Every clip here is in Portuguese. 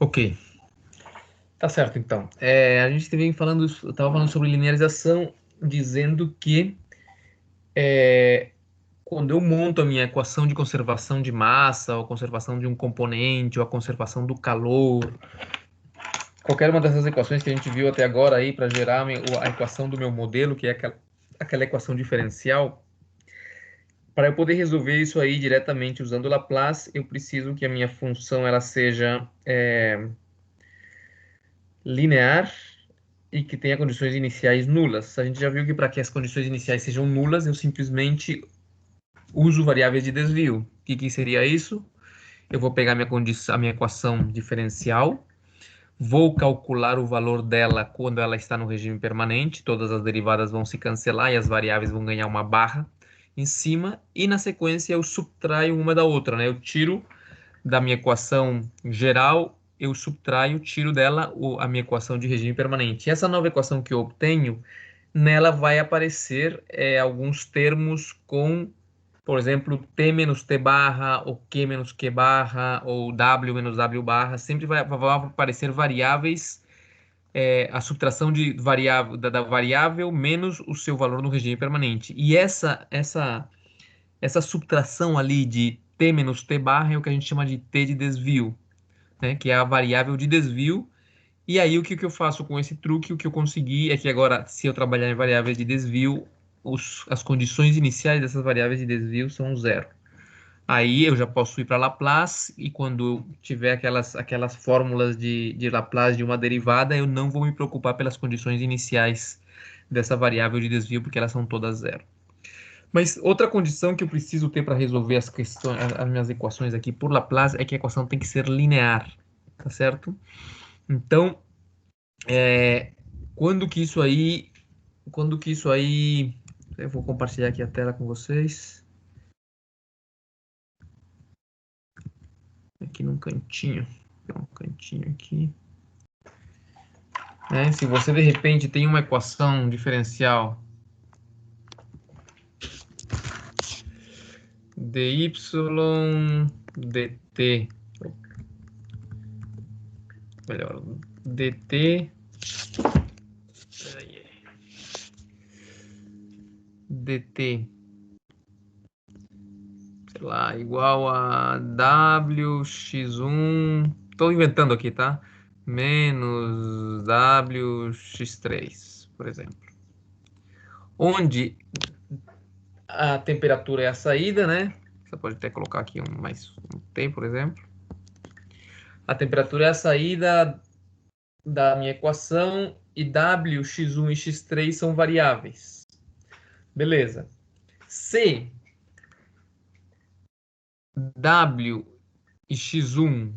Ok, tá certo então. A gente vem falando, estava falando sobre linearização, dizendo que quando eu monto a minha equação de conservação de massa, ou conservação de um componente, ou a conservação do calor, qualquer uma dessas equações que a gente viu até agora aí para gerar a equação do meu modelo, que é aquela equação diferencial, para eu poder resolver isso aí diretamente usando Laplace, eu preciso que a minha função ela seja linear e que tenha condições iniciais nulas. A gente já viu que para que as condições iniciais sejam nulas, eu simplesmente uso variáveis de desvio. O que seria isso? Eu vou pegar a minha equação diferencial, vou calcular o valor dela quando ela está no regime permanente, todas as derivadas vão se cancelar e as variáveis vão ganhar uma barra em cima, e na sequência eu subtraio uma da outra, né? Eu tiro da minha equação geral, eu subtraio, tiro dela a minha equação de regime permanente. E essa nova equação que eu obtenho, nela vai aparecer alguns termos com, por exemplo, t menos t barra, ou q menos q barra, ou w menos w barra, sempre vai aparecer variáveis, a subtração de variável, da variável menos o seu valor no regime permanente. E essa subtração ali de t menos t barra é o que a gente chama de t de desvio, né? Que é a variável de desvio. E aí, o que eu faço com esse truque? O que eu consegui é que agora, se eu trabalhar em variáveis de desvio, as condições iniciais dessas variáveis de desvio são zero. Aí eu já posso ir para Laplace, e quando tiver aquelas fórmulas de Laplace de uma derivada, eu não vou me preocupar pelas condições iniciais dessa variável de desvio, porque elas são todas zero. Mas outra condição que eu preciso ter para resolver as questões, as minhas equações aqui por Laplace, é que a equação tem que ser linear, tá certo? Então, é, quando que isso aí, eu vou compartilhar aqui a tela com vocês, aqui num cantinho, tem um cantinho aqui, né? Se você de repente tem uma equação diferencial dy dt, melhor, dt dt, sei lá, igual a wx1, estou inventando aqui, tá? Menos wx3, por exemplo. Onde a temperatura é a saída, né? Você pode até colocar aqui mais um T, por exemplo. A temperatura é a saída da minha equação e w, x1 e x3 são variáveis. Beleza. Se w e x1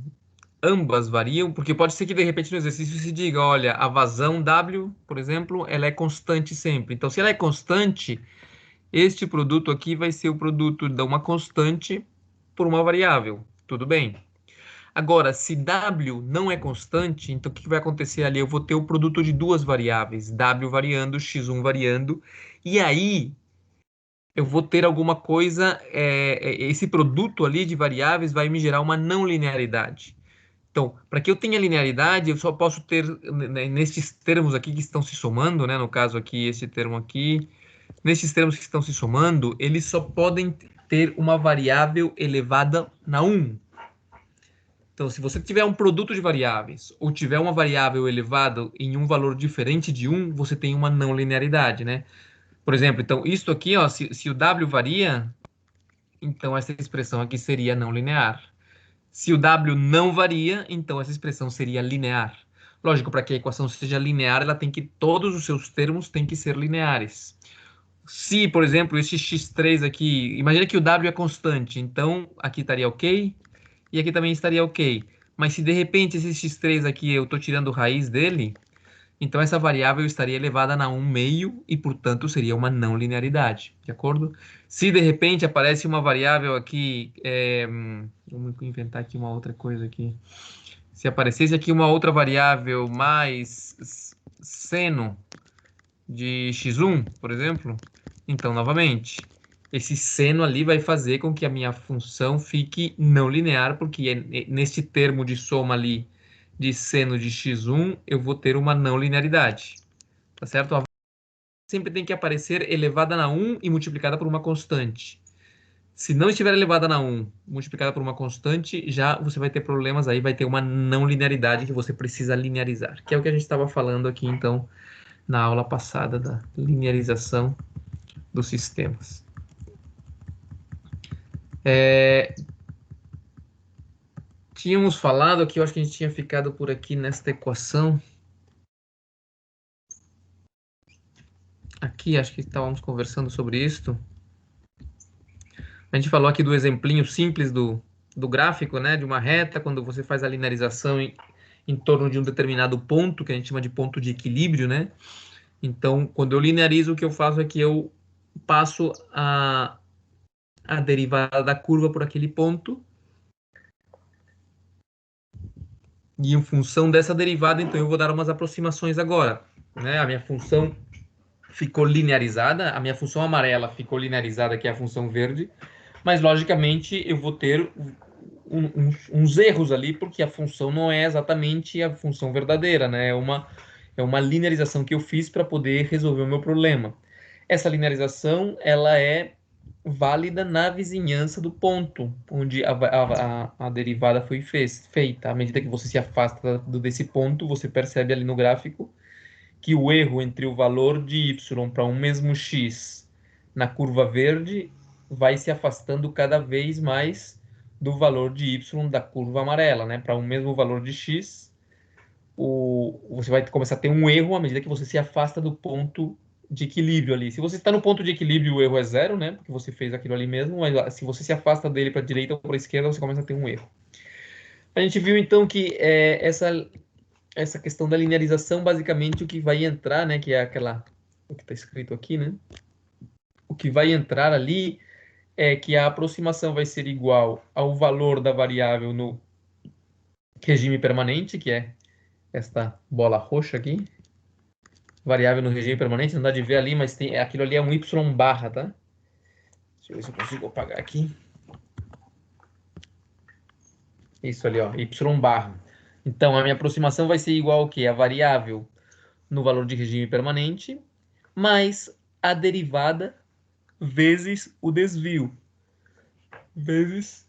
ambas variam, porque pode ser que de repente no exercício se diga, olha, a vazão W, por exemplo, ela é constante sempre. Então, se ela é constante, este produto aqui vai ser o produto de uma constante por uma variável. Tudo bem. Agora, se W não é constante, então o que vai acontecer ali? Eu vou ter o produto de duas variáveis, W variando, x1 variando, e aí eu vou ter alguma coisa, esse produto ali de variáveis vai me gerar uma não linearidade. Então, para que eu tenha linearidade, eu só posso ter, né, nesses termos aqui que estão se somando, né, no caso aqui, esse termo aqui, nesses termos que estão se somando, eles só podem ter uma variável elevada na 1. Então, se você tiver um produto de variáveis ou tiver uma variável elevada em um valor diferente de 1, você tem uma não linearidade, né? Por exemplo, então, isso aqui, ó, se o W varia, então essa expressão aqui seria não linear. Se o W não varia, então essa expressão seria linear. Lógico, para que a equação seja linear, ela tem que, todos os seus termos têm que ser lineares. Se, por exemplo, esse x3 aqui, imagina que o W é constante, então aqui estaria ok, e aqui também estaria ok. Mas se de repente esse x3 aqui eu estou tirando raiz dele, então essa variável estaria elevada na 1 meio e, portanto, seria uma não linearidade, de acordo? Se de repente aparece uma variável aqui, vamos inventar aqui uma outra coisa aqui. Se aparecesse aqui uma outra variável mais seno de x1, por exemplo, então, novamente, esse seno ali vai fazer com que a minha função fique não linear, porque nesse termo de soma ali de seno de x1, eu vou ter uma não linearidade. Tá certo? A sempre tem que aparecer elevada na 1 e multiplicada por uma constante. Se não estiver elevada na 1, multiplicada por uma constante, já você vai ter problemas aí, vai ter uma não linearidade que você precisa linearizar, que é o que a gente estava falando aqui, então, na aula passada da linearização dos sistemas. Tínhamos falado aqui, eu acho que a gente tinha ficado por aqui nesta equação. Aqui, acho que estávamos conversando sobre isso. A gente falou aqui do exemplinho simples do gráfico, né? De uma reta, quando você faz a linearização em torno de um determinado ponto, que a gente chama de ponto de equilíbrio, né? Então, quando eu linearizo, o que eu faço é que eu passo a derivada da curva por aquele ponto. E em função dessa derivada, então eu vou dar umas aproximações agora, né? A minha função ficou linearizada, a minha função amarela ficou linearizada, que é a função verde, mas logicamente eu vou ter uns erros ali, porque a função não é exatamente a função verdadeira, né? É uma linearização que eu fiz para poder resolver o meu problema. Essa linearização, ela é válida na vizinhança do ponto onde a derivada foi feita. À medida que você se afasta desse ponto, você percebe ali no gráfico que o erro entre o valor de y para um mesmo x na curva verde vai se afastando cada vez mais do valor de y da curva amarela, né? Para um mesmo valor de x, você vai começar a ter um erro à medida que você se afasta do ponto de equilíbrio ali. Se você está no ponto de equilíbrio, o erro é zero, né? Porque você fez aquilo ali mesmo, mas se você se afasta dele para a direita ou para a esquerda, você começa a ter um erro. A gente viu então que essa questão da linearização, basicamente o que vai entrar, né, que é o que está escrito aqui, né? O que vai entrar ali é que a aproximação vai ser igual ao valor da variável no regime permanente, que é esta bola roxa aqui. Variável no regime permanente, não dá de ver ali, mas aquilo ali é um y barra, tá? Deixa eu ver se eu consigo apagar aqui. Isso ali, ó, y barra. Então, a minha aproximação vai ser igual ao quê? A variável no valor de regime permanente, mais a derivada vezes o desvio, vezes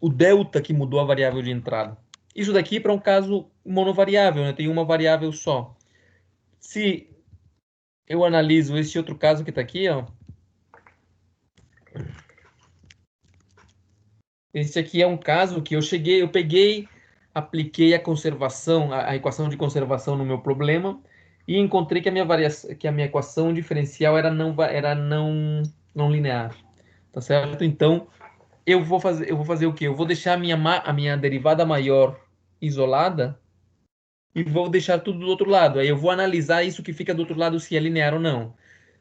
o delta que mudou a variável de entrada. Isso daqui para um caso monovariável, né? Tem uma variável só. Se eu analiso esse outro caso que está aqui, ó, esse aqui é um caso que eu peguei, apliquei a conservação, a equação de conservação no meu problema e encontrei que a minha equação diferencial era não linear, tá certo? Então, eu vou fazer o quê? Eu vou deixar a minha derivada maior isolada e vou deixar tudo do outro lado. Aí eu vou analisar isso que fica do outro lado se é linear ou não.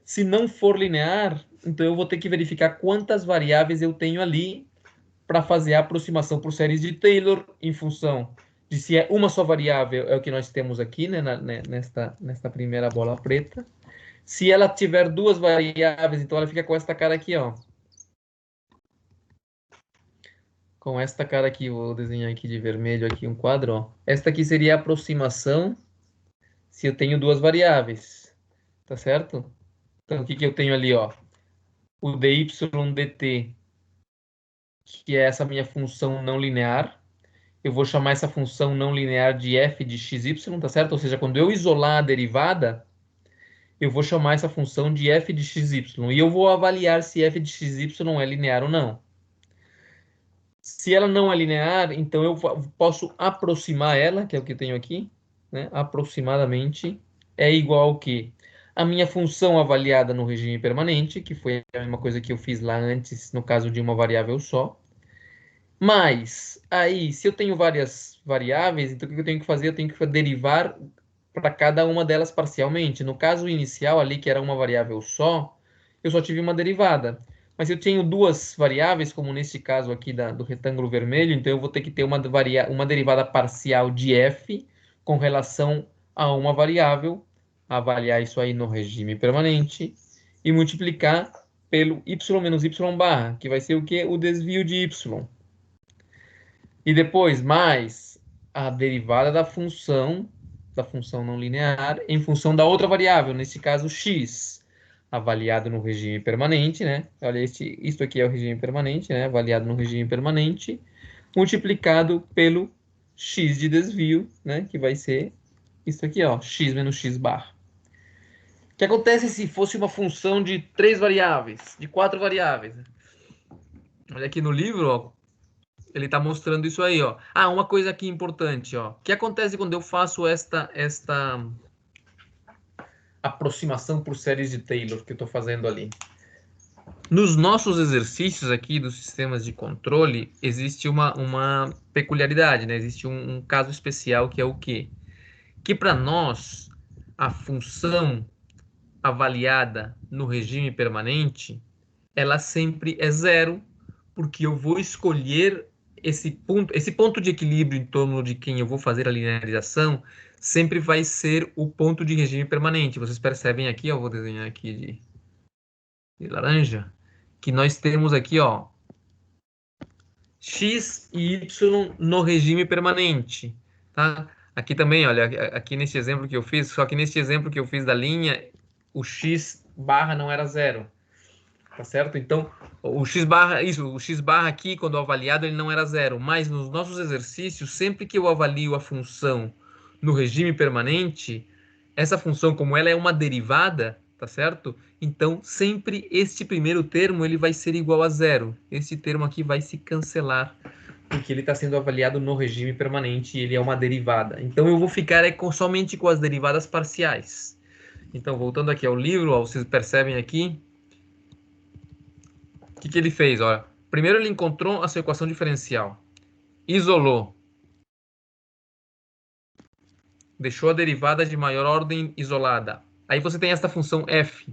Se não for linear, então eu vou ter que verificar quantas variáveis eu tenho ali para fazer a aproximação por séries de Taylor em função de se é uma só variável, é o que nós temos aqui, né, nesta primeira bola preta. Se ela tiver duas variáveis, então ela fica com esta cara aqui, ó. Com esta cara aqui, vou desenhar aqui de vermelho aqui um quadro, ó. Esta aqui seria a aproximação se eu tenho duas variáveis, tá certo? Então, o que que eu tenho ali, ó? O dy dt, que é essa minha função não linear. Eu vou chamar essa função não linear de f de xy, tá certo? Ou seja, quando eu isolar a derivada, eu vou chamar essa função de f de xy. E eu vou avaliar se f de xy é linear ou não. Se ela não é linear, então eu posso aproximar ela, que é o que eu tenho aqui, né? Aproximadamente é igual ao que? A minha função avaliada no regime permanente, que foi a mesma coisa que eu fiz lá antes, no caso de uma variável só. Mas, aí, se eu tenho várias variáveis, então o que eu tenho que fazer? Eu tenho que derivar para cada uma delas parcialmente. No caso inicial ali, que era uma variável só, eu só tive uma derivada. Mas se eu tenho duas variáveis, como nesse caso aqui do retângulo vermelho, então eu vou ter que ter uma derivada parcial de f com relação a uma variável, avaliar isso aí no regime permanente, e multiplicar pelo y menos y barra, que vai ser o quê? O desvio de y. E depois mais a derivada da função não linear em função da outra variável, nesse caso x, avaliado no regime permanente, né? Olha, isto aqui é o regime permanente, né? Avaliado no regime permanente, multiplicado pelo x de desvio, né? Que vai ser isso aqui, ó, x menos x bar. O que acontece se fosse uma função de 3 variáveis, de 4 variáveis? Olha aqui no livro, ó, ele está mostrando isso aí, ó. Ah, uma coisa aqui importante, ó. O que acontece quando eu faço esta aproximação por séries de Taylor que eu estou fazendo ali? Nos nossos exercícios aqui dos sistemas de controle, existe uma peculiaridade, né? Existe um caso especial que é o quê? Que para nós, a função avaliada no regime permanente, ela sempre é zero, porque eu vou escolher esse ponto de equilíbrio em torno de quem eu vou fazer a linearização, sempre vai ser o ponto de regime permanente. Vocês percebem aqui, eu vou desenhar aqui de laranja, que nós temos aqui, ó, x e y no regime permanente, tá? Aqui também, olha, aqui neste exemplo que eu fiz, só que neste exemplo que eu fiz da linha, o x barra não era zero. Tá certo? Então, o x barra, isso, o x barra aqui, quando avaliado, ele não era zero. Mas nos nossos exercícios, sempre que eu avalio a função no regime permanente, essa função, como ela é uma derivada, tá certo? Então, sempre este primeiro termo ele vai ser igual a zero. Esse termo aqui vai se cancelar, porque ele está sendo avaliado no regime permanente e ele é uma derivada. Então, eu vou ficar somente com as derivadas parciais. Então, voltando aqui ao livro, ó, vocês percebem aqui o que ele fez? Olha, primeiro ele encontrou a sua equação diferencial, isolou, deixou a derivada de maior ordem isolada. Aí você tem esta função f,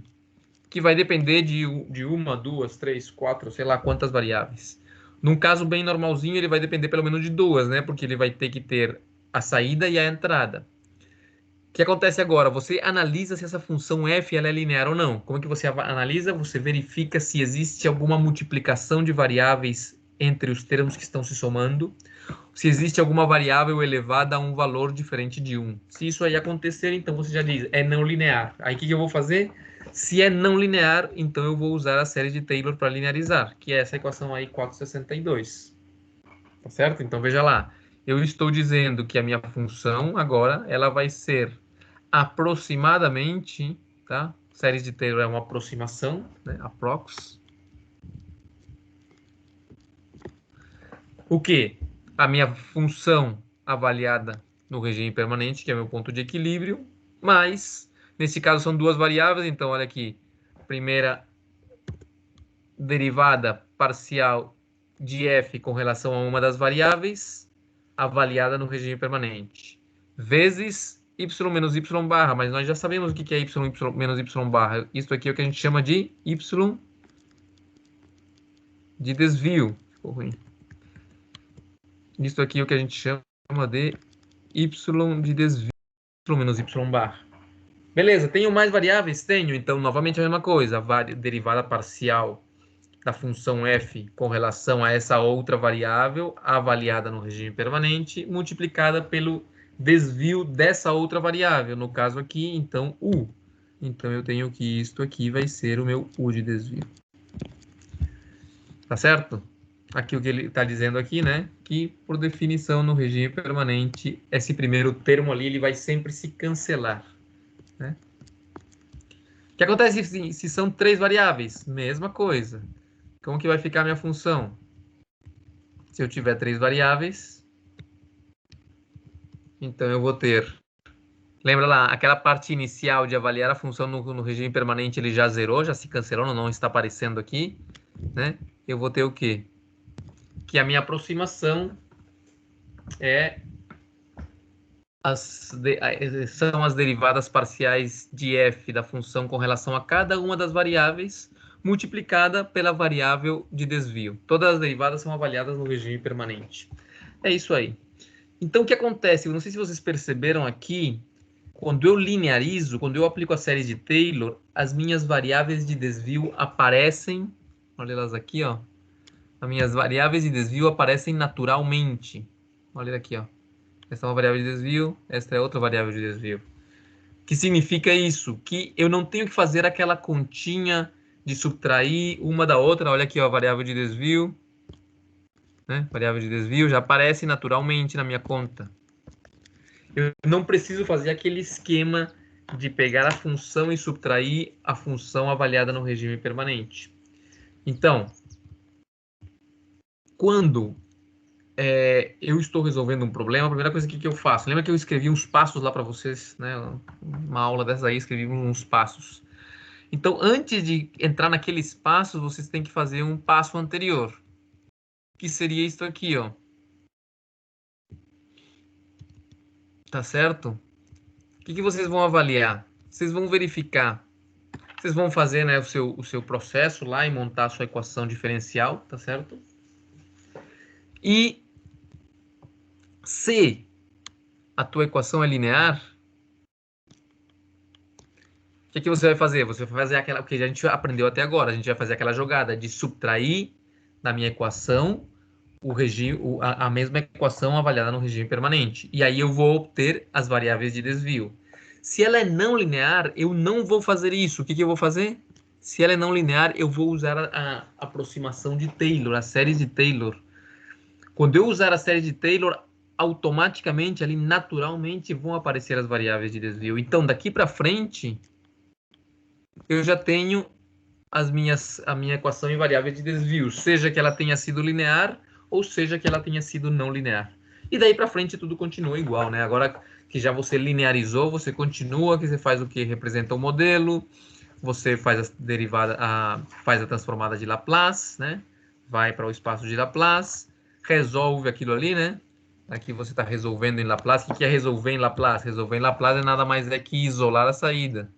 que vai depender de uma, duas, três, quatro, sei lá quantas variáveis. Num caso bem normalzinho, ele vai depender pelo menos de duas, né? Porque ele vai ter que ter a saída e a entrada. O que acontece agora? Você analisa se essa função f ela é linear ou não. Como é que você analisa? Você verifica se existe alguma multiplicação de variáveis entre os termos que estão se somando, se existe alguma variável elevada a um valor diferente de 1. Se isso aí acontecer, então você já diz, é não linear. Aí o que eu vou fazer? Se é não linear, então eu vou usar a série de Taylor para linearizar, que é essa equação aí 462. Tá certo? Então veja lá. Eu estou dizendo que a minha função agora ela vai ser aproximadamente, tá? Séries de Taylor é uma aproximação, né? Aprox. O que? A minha função avaliada no regime permanente, que é meu ponto de equilíbrio, mas nesse caso são duas variáveis, então olha aqui, primeira derivada parcial de f com relação a uma das variáveis avaliada no regime permanente, vezes y menos y barra, mas nós já sabemos o que é y menos y barra. Isso aqui é o que a gente chama de y de desvio. Ficou ruim. Isso aqui é o que a gente chama de y de desvio, y menos y barra. Beleza, tenho mais variáveis? Tenho. Então, novamente a mesma coisa. A derivada parcial da função f com relação a essa outra variável, avaliada no regime permanente, multiplicada pelo desvio dessa outra variável. No caso aqui, então, u. Então, eu tenho que isto aqui vai ser o meu u de desvio. Tá certo? Aqui o que ele está dizendo aqui, né? Que, por definição, no regime permanente, esse primeiro termo ali ele vai sempre se cancelar. Né? O que acontece se são três variáveis? Mesma coisa. Como que vai ficar a minha função? Se eu tiver três variáveis, então eu vou ter... Lembra lá, aquela parte inicial de avaliar a função no regime permanente, ele já zerou, já se cancelou, não está aparecendo aqui, né? Eu vou ter o quê? Que a minha aproximação são as derivadas parciais de f da função com relação a cada uma das variáveis, multiplicada pela variável de desvio. Todas as derivadas são avaliadas no regime permanente. É isso aí. Então, o que acontece? Eu não sei se vocês perceberam aqui, quando eu linearizo, quando eu aplico a série de Taylor, as minhas variáveis de desvio aparecem, olha elas aqui, ó. As minhas variáveis de desvio aparecem naturalmente. Olha aqui, ó. Essa é uma variável de desvio, esta é outra variável de desvio. Que significa isso? Que eu não tenho que fazer aquela continha de subtrair uma da outra. Olha aqui, ó, a variável de desvio, né? Variável de desvio já aparece naturalmente na minha conta. Eu não preciso fazer aquele esquema de pegar a função e subtrair a função avaliada no regime permanente. Então, quando eu estou resolvendo um problema, a primeira coisa que eu faço, lembra que eu escrevi uns passos lá para vocês, né? Uma aula dessa aí, escrevi uns passos. Então, antes de entrar naqueles passos, vocês têm que fazer um passo anterior, que seria isso aqui, ó. Tá certo? O que vocês vão avaliar? Vocês vão verificar. Vocês vão fazer, né, o seu processo lá e montar a sua equação diferencial, tá certo? E se a tua equação é linear, o que você vai fazer? Você vai fazer aquela, o que a gente aprendeu até agora, a gente vai fazer aquela jogada de subtrair da minha equação o regime, a mesma equação avaliada no regime permanente. E aí eu vou obter as variáveis de desvio. Se ela é não linear, eu não vou fazer isso. O que eu vou fazer? Se ela é não linear, eu vou usar a aproximação de Taylor, a série de Taylor. Quando eu usar a série de Taylor, automaticamente, ali naturalmente, vão aparecer as variáveis de desvio. Então, daqui para frente, eu já tenho a minha equação em variáveis de desvio, seja que ela tenha sido linear ou seja que ela tenha sido não linear. E daí para frente tudo continua igual, né? Agora que já você linearizou, você continua, que você faz o que representa o modelo, você faz a derivada, faz a transformada de Laplace, né? Vai para o espaço de Laplace, resolve aquilo ali, né? Aqui você está resolvendo em Laplace. O que é resolver em Laplace? Resolver em Laplace é nada mais é que isolar a saída.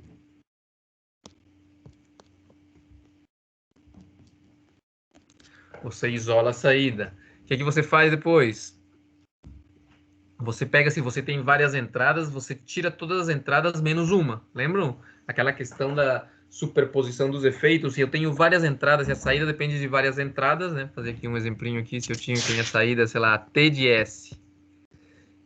Você isola a saída. O que você faz depois? Você pega, se você tem várias entradas, você tira todas as entradas menos uma. Lembram? Aquela questão da superposição dos efeitos. Se eu tenho várias entradas e a saída depende de várias entradas, né? Vou fazer aqui um exemplinho aqui. Se eu tenho a saída, sei lá, T de S.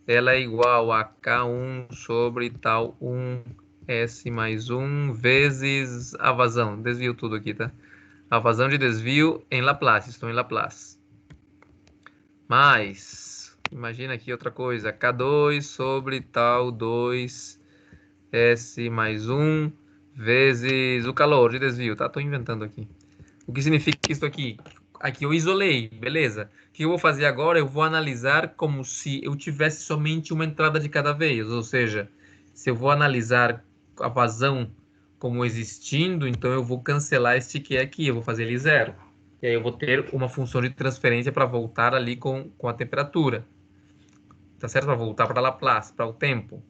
Ela é igual a K1 sobre tal 1 S mais 1 vezes a vazão. Desvio tudo aqui, tá? A vazão de desvio em Laplace. Estou em Laplace. Mais, imagina aqui outra coisa, K2 sobre tal 2 S mais 1 vezes o calor de desvio, tá? Tô inventando aqui. O que significa isso aqui? Aqui eu isolei, beleza. O que eu vou fazer agora? Eu vou analisar como se eu tivesse somente uma entrada de cada vez, ou seja, se eu vou analisar a vazão como existindo, então eu vou cancelar este Q aqui, eu vou fazer ele zero. E aí eu vou ter uma função de transferência para voltar ali com a temperatura. Tá certo? Para voltar para Laplace, para o tempo.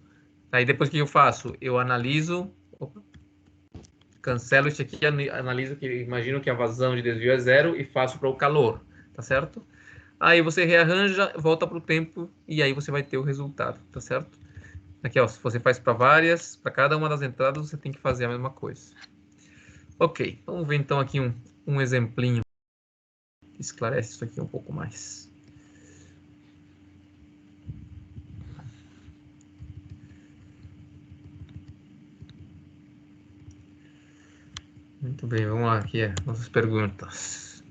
Aí depois o que eu faço? Eu analiso, cancelo isso aqui, analiso que imagino que a vazão de desvio é zero e faço para o calor, tá certo? Aí você rearranja, volta para o tempo e aí você vai ter o resultado, tá certo? Aqui, ó, se você faz para várias, para cada uma das entradas você tem que fazer a mesma coisa. Ok, vamos ver então aqui um exemplinho que esclarece isso aqui um pouco mais. Muito bem, vamos lá aqui, nossas perguntas.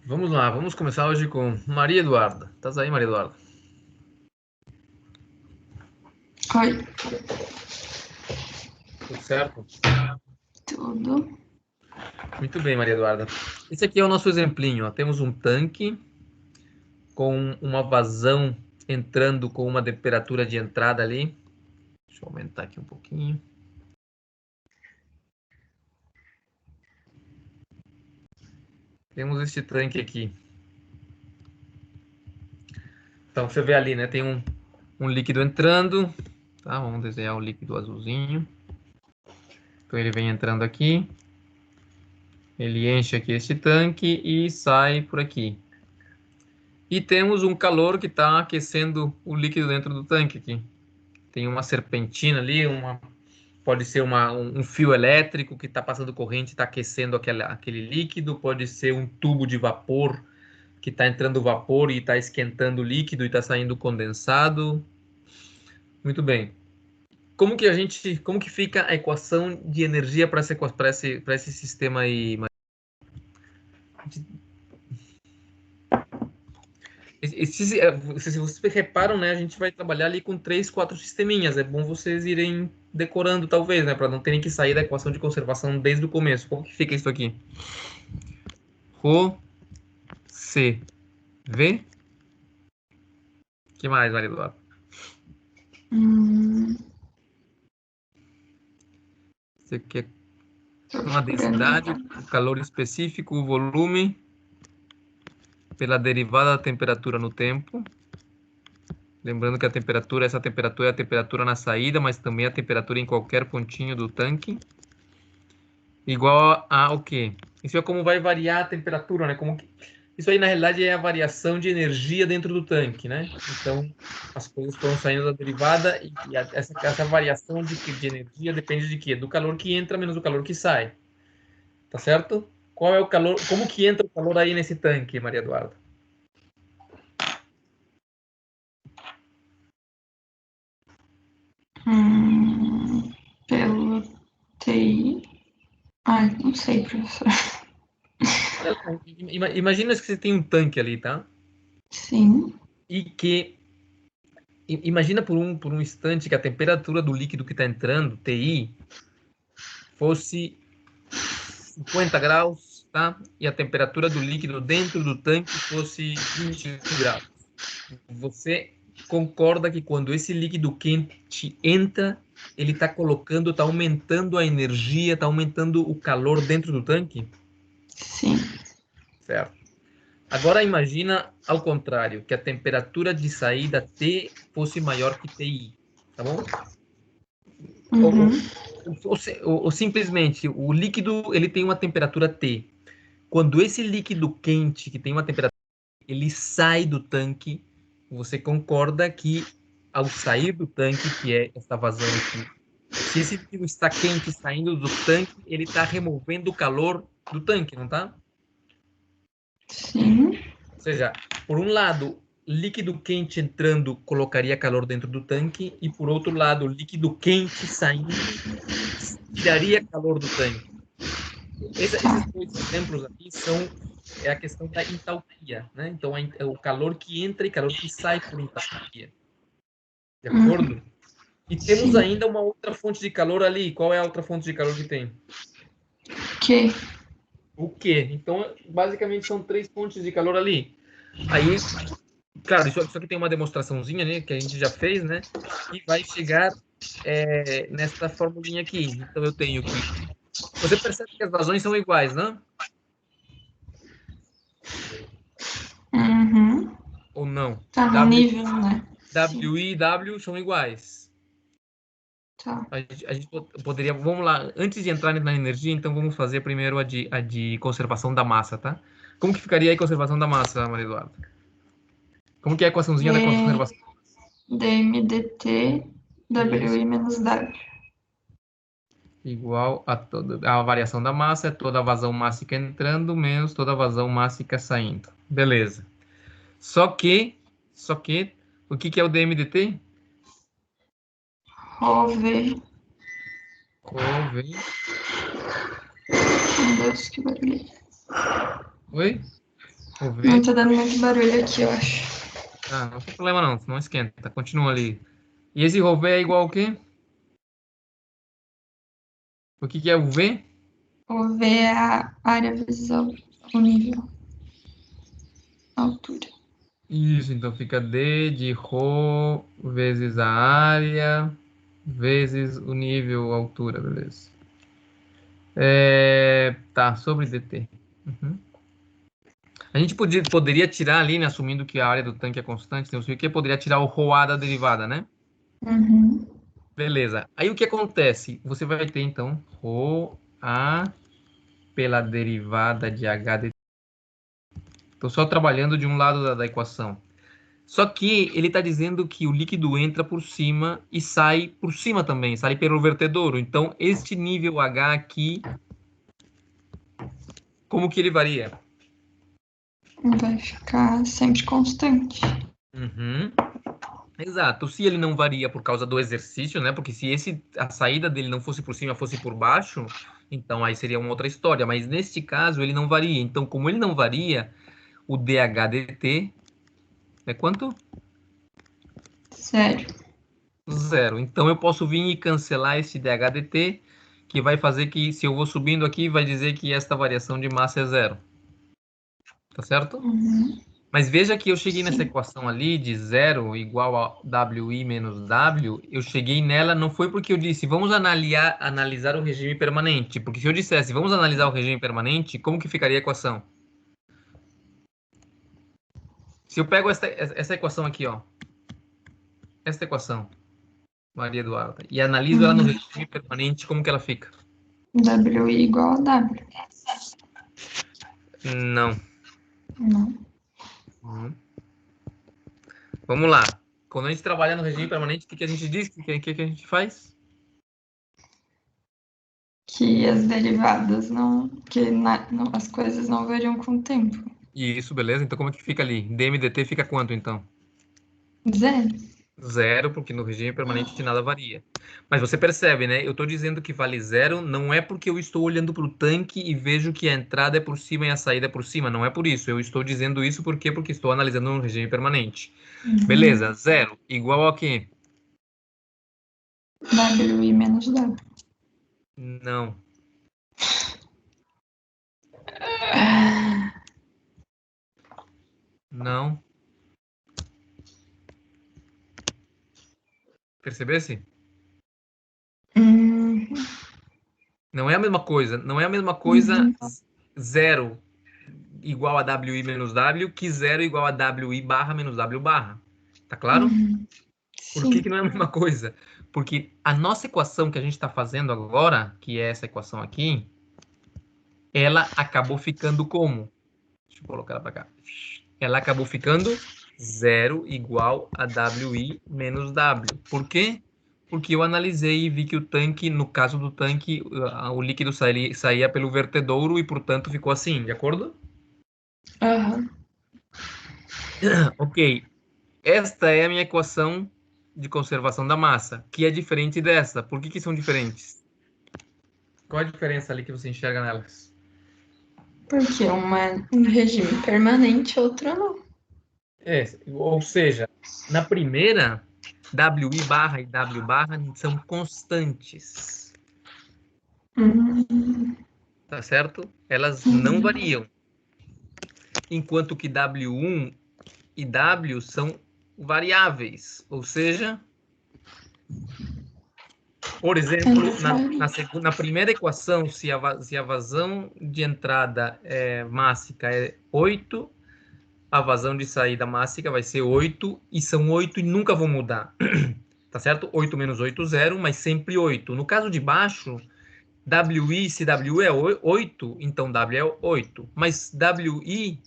Vamos lá, vamos começar hoje com Maria Eduarda. Estás aí, Maria Eduarda? Oi. Tudo certo? Tudo. Muito bem, Maria Eduarda. Esse aqui é o nosso exemplinho. Ó. Temos um tanque com uma vazão entrando com uma temperatura de entrada ali. Deixa eu aumentar aqui um pouquinho. Temos este tanque aqui. Então você vê ali, né? Tem um líquido entrando. Tá? Vamos desenhar o líquido azulzinho. Então ele vem entrando aqui. Ele enche aqui este tanque e sai por aqui. E temos um calor que está aquecendo o líquido dentro do tanque aqui. Tem uma serpentina ali, Pode ser um fio elétrico que está passando corrente e está aquecendo aquele líquido. Pode ser um tubo de vapor que está entrando vapor e está esquentando o líquido e está saindo condensado. Muito bem. Como que fica a equação de energia para esse sistema aí? Se vocês reparam, né, a gente vai trabalhar ali com 3, 4 sisteminhas. É bom vocês irem decorando, talvez, né, para não terem que sair da equação de conservação desde o começo. Como que fica isso aqui? Rho, C, V. O que mais, Maria Eduarda? Você quer uma densidade, o calor específico, o volume, pela derivada da temperatura no tempo. Lembrando que essa temperatura é a temperatura na saída, mas também a temperatura em qualquer pontinho do tanque. Igual a o quê? Isso é como vai variar a temperatura, né? Isso aí, na realidade, é a variação de energia dentro do tanque, né? Então, as coisas estão saindo da derivada e essa variação de energia depende de quê? Do calor que entra menos o calor que sai. Tá certo? Qual é o calor? Como que entra o calor aí nesse tanque, Maria Eduarda? Pelo TI. Ai, não sei, professor. Imagina que você tem um tanque ali, tá? Sim. E que imagina por um instante que a temperatura do líquido que está entrando, TI, fosse 50 graus, tá? E a temperatura do líquido dentro do tanque fosse 28 graus. Você concorda que quando esse líquido quente entra, ele está aumentando a energia, está aumentando o calor dentro do tanque? Sim. Certo. Agora imagina ao contrário, que a temperatura de saída T fosse maior que TI, tá bom? Uhum. Ou simplesmente, o líquido ele tem uma temperatura T. Quando esse líquido quente, que tem uma temperatura, ele sai do tanque, você concorda que ao sair do tanque, que é essa vazão aqui, se esse líquido está quente saindo do tanque, ele está removendo o calor do tanque, não está? Sim. Ou seja, por um lado, líquido quente entrando colocaria calor dentro do tanque, e por outro lado, líquido quente saindo tiraria calor do tanque. Esses dois exemplos aqui é a questão da entalpia, né? Então, é o calor que entra e calor que sai por entalpia. De acordo? E temos Sim. ainda uma outra fonte de calor ali. Qual é a outra fonte de calor que tem? Que? O quê? Então, basicamente, são 3 fontes de calor ali. Aí, claro, isso aqui tem uma demonstraçãozinha, né, que a gente já fez, né? E vai chegar nesta formulinha aqui. Então, eu tenho que... Você percebe que as vazões são iguais, né? Uhum. Ou não? Tá no nível, né? W e W são iguais. Tá. A gente poderia... Vamos lá, antes de entrar na energia, então vamos fazer primeiro a de conservação da massa, tá? Como que ficaria a conservação da massa, Maria Eduarda? Como que é a equaçãozinha da conservação? DMDT Isso. WI menos W. Igual a variação da massa, é toda a vazão mássica entrando, menos toda a vazão mássica saindo. Beleza. Só que, o que é o DMDT? Rove. Rho. Meu Deus, que barulho. Oi? Não Rho. tá dando muito barulho aqui, eu acho. Ah, não tem problema não, não esquenta, continua ali. E esse Rho é igual ao quê? O que é o V? Vou ver a área vezes o nível. A altura. Isso, então fica D de Rho vezes a área vezes o nível, a altura, beleza. Tá, sobre DT. Uhum. A gente poderia tirar ali, né, assumindo que a área do tanque é constante, não sei o que, poderia tirar o ρA da derivada, né? Uhum. Beleza. Aí o que acontece? Você vai ter, então, ρA pela derivada de h. Estou só trabalhando de um lado da equação. Só que ele está dizendo que o líquido entra por cima e sai por cima também, sai pelo vertedouro. Então, este nível H aqui, como que ele varia? Vai ficar sempre constante. Uhum. Exato. Se ele não varia por causa do exercício, né? Porque se a saída dele não fosse por cima, fosse por baixo, então aí seria uma outra história. Mas neste caso, ele não varia. Então, como ele não varia, o dHdt é quanto? Sério. Zero. Então eu posso vir e cancelar esse dHdt, que vai fazer que, se eu vou subindo aqui, vai dizer que esta variação de massa é zero. Tá certo? Uhum. Mas veja que eu cheguei nessa Sim. equação ali de zero igual a WI menos W, eu cheguei nela não foi porque eu disse vamos analisar o regime permanente, porque se eu dissesse vamos analisar o regime permanente, como que ficaria a equação? Se eu pego essa equação aqui, ó, esta equação, Maria Eduarda, e analiso ela no Uhum. regime permanente, como que ela fica? WI igual a W. Não. Não. Uhum. Vamos lá. Quando a gente trabalha no regime permanente, o que a gente diz? O que a gente faz? Que as derivadas não. As coisas não variam com o tempo. Isso, beleza? Então como é que fica ali? dMdt fica quanto, então? Zero. Zero, porque no regime permanente nada varia. Mas você percebe, né? Eu estou dizendo que vale zero, não é porque eu estou olhando para o tanque e vejo que a entrada é por cima e a saída é por cima. Não é por isso. Eu estou dizendo isso porque estou analisando um regime permanente. Uhum. Beleza, zero igual a quê? WI menos W. Não. Não. Percebesse? Uhum. Não é a mesma coisa. Não é a mesma coisa Uhum. zero igual a WI menos W que zero igual a WI barra menos W barra. Tá claro? Uhum. Por que Sim. que não é a mesma coisa? Porque a nossa equação que a gente está fazendo agora, que é essa equação aqui, ela acabou ficando como? Deixa eu colocar ela para cá. Ela acabou ficando zero igual a WI menos W. Por quê? Porque eu analisei e vi que o tanque, no caso do tanque, o líquido saía pelo vertedouro e, portanto, ficou assim, de acordo? Aham. Ok. Esta é a minha equação de conservação da massa, que é diferente dessa. Por que que são diferentes? Qual a diferença ali que você enxerga nelas? Porque uma é um regime permanente, outra não. É, ou seja, na primeira, WI barra e W barra são constantes, Uhum. tá certo? Elas não Uhum. variam. Enquanto que W1 e W são variáveis, ou seja, por exemplo, Elas variam. na primeira equação, se a vazão de entrada mássica é 8, a vazão de saída mássica vai ser 8, e são 8 e nunca vão mudar. Tá certo? 8 menos 8, 0, mas sempre 8. No caso de baixo, WI, se WI é 8, então W é 8. Mas WI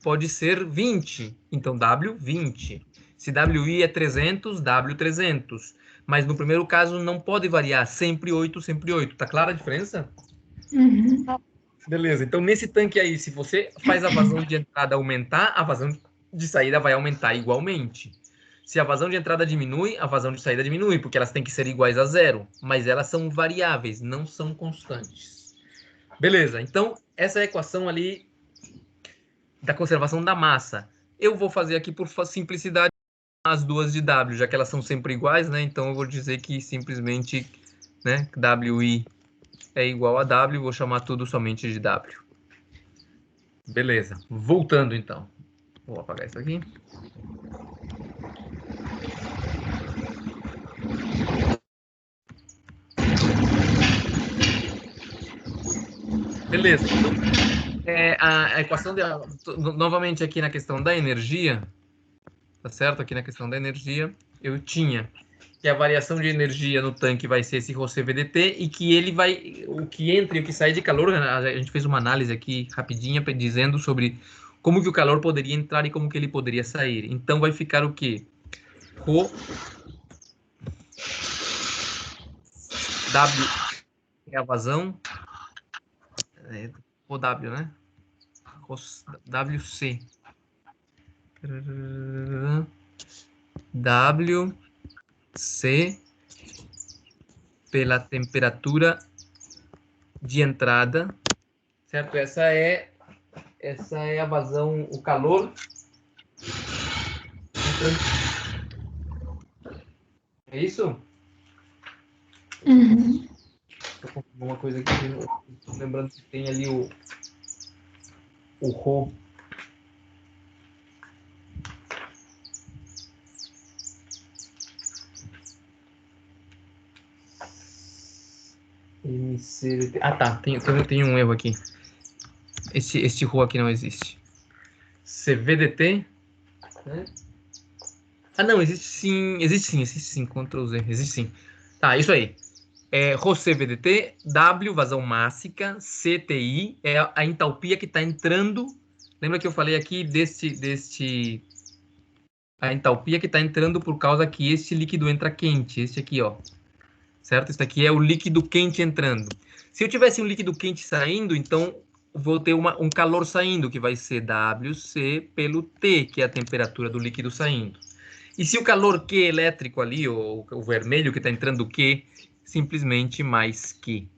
pode ser 20, então W, 20. Se WI é 300, W, 300. Mas no primeiro caso não pode variar, sempre 8, sempre 8. Tá clara a diferença? Uhum. Beleza, então nesse tanque aí, se você faz a vazão de entrada aumentar, a vazão de saída vai aumentar igualmente. Se a vazão de entrada diminui, a vazão de saída diminui, porque elas têm que ser iguais a zero. Mas elas são variáveis, não são constantes. Beleza, então essa é a equação ali da conservação da massa. Eu vou fazer aqui por simplicidade as duas de W, já que elas são sempre iguais, né? Então eu vou dizer que simplesmente, né, WI é igual a W, vou chamar tudo somente de W. Beleza, voltando então. Vou apagar isso aqui. Beleza, então a equação novamente aqui na questão da energia, tá certo? Aqui na questão da energia, eu tinha que a variação de energia no tanque vai ser esse Rc VDT e que ele vai, o que entra e o que sai de calor, a gente fez uma análise aqui rapidinha dizendo sobre como que o calor poderia entrar e como que ele poderia sair. Então vai ficar o quê? Rho W é a vazão, Rho W, né? Rho WC. WC pela temperatura de entrada, certo? Essa é a vazão, o calor. É isso? Uhum. Estou confirmando uma coisa aqui, lembrando que tem ali o Rho. MCDT. Ah, tá. Tem um erro aqui. Este Rho aqui não existe. CVDT. Né? Ah, não, existe sim. Ctrl Z, existe sim. Tá, isso aí. Rho CVDT, W, vazão mássica, CTI, é a entalpia que está entrando. Lembra que eu falei aqui a entalpia que está entrando por causa que este líquido entra quente, este aqui, ó. Certo? Isso aqui é o líquido quente entrando. Se eu tivesse um líquido quente saindo, então vou ter um calor saindo, que vai ser WC pelo T, que é a temperatura do líquido saindo. E se o calor Q elétrico ali, o vermelho que está entrando Q, simplesmente mais Q.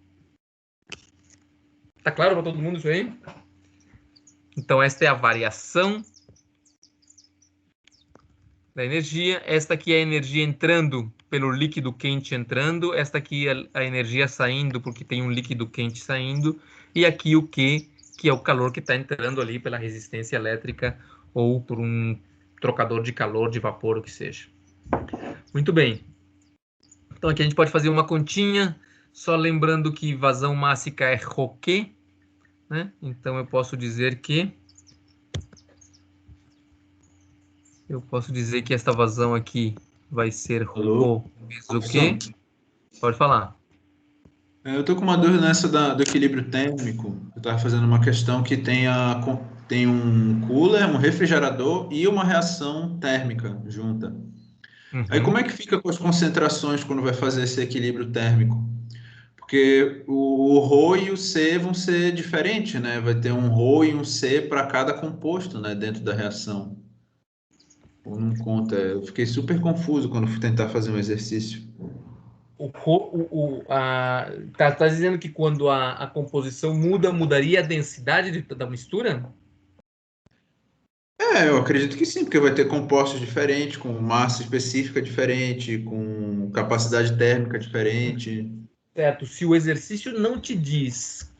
Tá claro para todo mundo isso aí? Então esta é a variação da energia. Esta aqui é a energia entrando pelo líquido quente entrando. Esta aqui é a energia saindo porque tem um líquido quente saindo. E aqui o Q, que é o calor que está entrando ali pela resistência elétrica ou por um trocador de calor, de vapor, o que seja. Muito bem. Então aqui a gente pode fazer uma continha, só lembrando que vazão mássica é ρQ, né? Então eu posso dizer que esta vazão aqui vai ser Alô? ρ vezes o Q. Pode falar. Eu tô com uma dúvida nessa do equilíbrio térmico. Eu estava fazendo uma questão que tem um cooler, um refrigerador e uma reação térmica junta. Aí como Uhum. é que fica com as concentrações quando vai fazer esse equilíbrio térmico? Porque o Rho e o C vão ser diferentes, né? Vai ter um Rho e um C para cada composto, né, dentro da reação. Ou não conta. Eu fiquei super confuso quando fui tentar fazer um exercício. Tá dizendo que quando a composição mudaria a densidade da mistura? Eu acredito que sim, porque vai ter compostos diferentes, com massa específica diferente, com capacidade térmica diferente. Certo. Se o exercício não te diz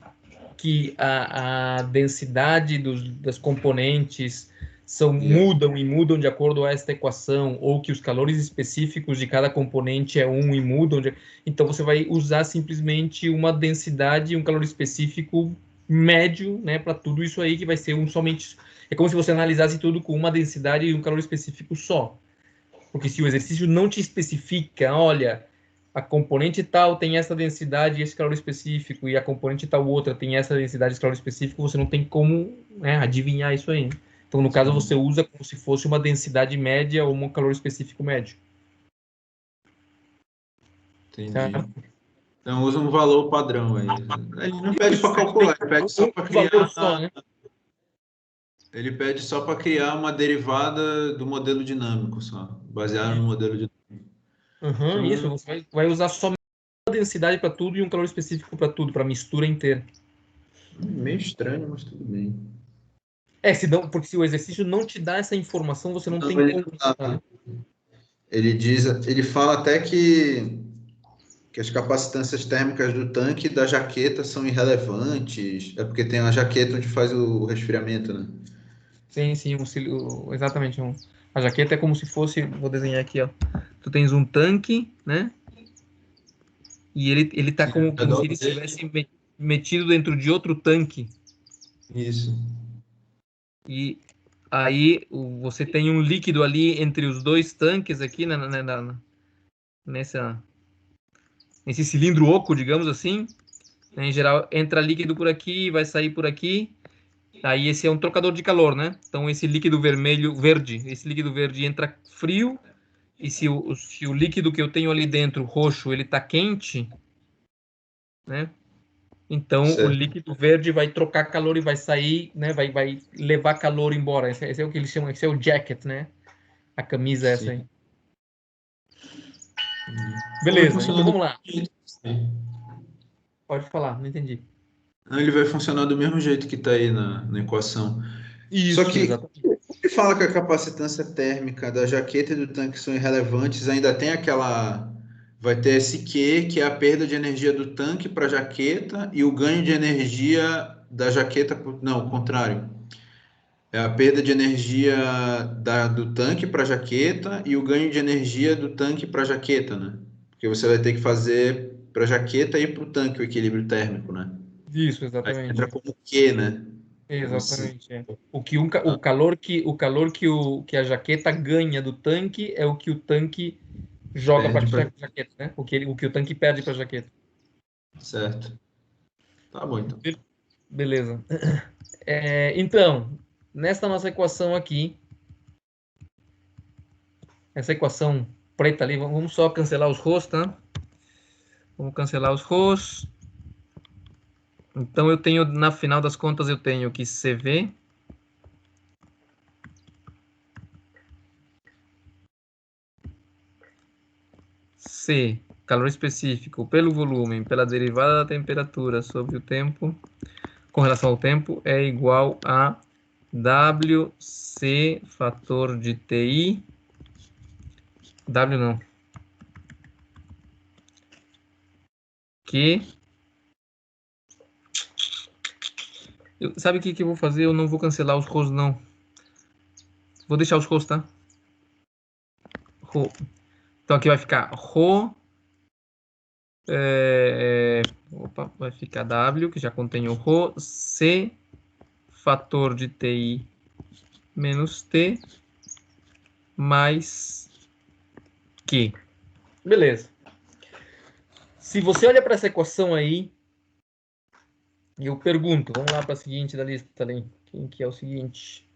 que a densidade das componentes mudam de acordo a esta equação, ou que os calores específicos de cada componente é 1 e mudam, então você vai usar simplesmente uma densidade e um calor específico médio, né, para tudo isso aí, que vai ser somente. É como se você analisasse tudo com uma densidade e um calor específico só. Porque se o exercício não te especifica, olha, a componente tal tem essa densidade e esse calor específico, e a componente tal outra tem essa densidade e esse calor específico, você não tem como, né, adivinhar isso aí. Então, no caso, você usa como se fosse uma densidade média ou um calor específico médio. Entendi. Tá? Então usa um valor padrão aí. Ele não pede para calcular, ele pede só para criar. Só, né? Ele pede só para criar uma derivada do modelo dinâmico, só, baseado no modelo dinâmico. Uhum, isso, Então, você vai usar só uma densidade para tudo e um calor específico para tudo, para a mistura inteira. meio estranho, mas tudo bem. Porque se o exercício não te dá essa informação, você não tem ele como. não dá. Ele fala até que as capacitâncias térmicas do tanque e da jaqueta são irrelevantes. É porque tem a jaqueta onde faz o resfriamento, né? Sim, sim, exatamente. A jaqueta é como se fosse, vou desenhar aqui, ó. Tu tens um tanque, né? E ele tá Sim, como se ele estivesse metido dentro de outro tanque. isso. E aí você tem um líquido ali entre os dois tanques aqui, nessa, nesse cilindro oco, digamos assim. Em geral, entra líquido por aqui, vai sair por aqui. Aí esse é um trocador de calor, né? Então esse líquido esse líquido verde entra frio, e se o líquido que eu tenho ali dentro, roxo, ele tá quente, né? Então o Certo. líquido verde vai trocar calor e vai sair, né? Vai levar calor embora. Esse é o que eles chamam, esse é o jacket, né? A camisa é essa Sim. aí. Então vai Beleza, então funcionar do vamos lá. mesmo jeito. Pode falar, não entendi. Ele vai funcionar do mesmo jeito que está aí na equação. Só Isso, que exatamente. ele fala que a capacitância térmica da jaqueta e do tanque são irrelevantes, ainda tem aquela. Vai ter esse Q, que é a perda de energia do tanque para a jaqueta, e o ganho de energia da jaqueta. Não, o contrário. É a perda de energia do tanque para a jaqueta e o ganho de energia do tanque para a jaqueta, né? Porque você vai ter que fazer para a jaqueta e para o tanque o equilíbrio térmico, né? Isso, Aí exatamente. entra como Q, né? Como se Exatamente. É. O calor que a jaqueta ganha do tanque é o que o tanque joga para perde para. a jaqueta, né? O que o tanque perde para a jaqueta. Certo. Tá bom, então. Beleza. Então, nesta nossa equação aqui, essa equação preta ali, vamos só cancelar os ρs, tá? Vamos cancelar os ρs. Então eu tenho, na final das contas, eu tenho que CV C, calor específico pelo volume, pela derivada da temperatura sobre o tempo, com relação ao tempo, é igual a WC fator de TI. W não. Que. Sabe o que eu vou fazer? Eu não vou cancelar os ROS, não. Vou deixar os ROS, tá? Rho. Então aqui vai ficar Rho. Opa, vai ficar W, que já contém o Rho. C fator de TI menos T mais Q. Beleza. Se você olha para essa equação aí, eu pergunto, vamos lá para a seguinte da lista ali. Quem que é o seguinte?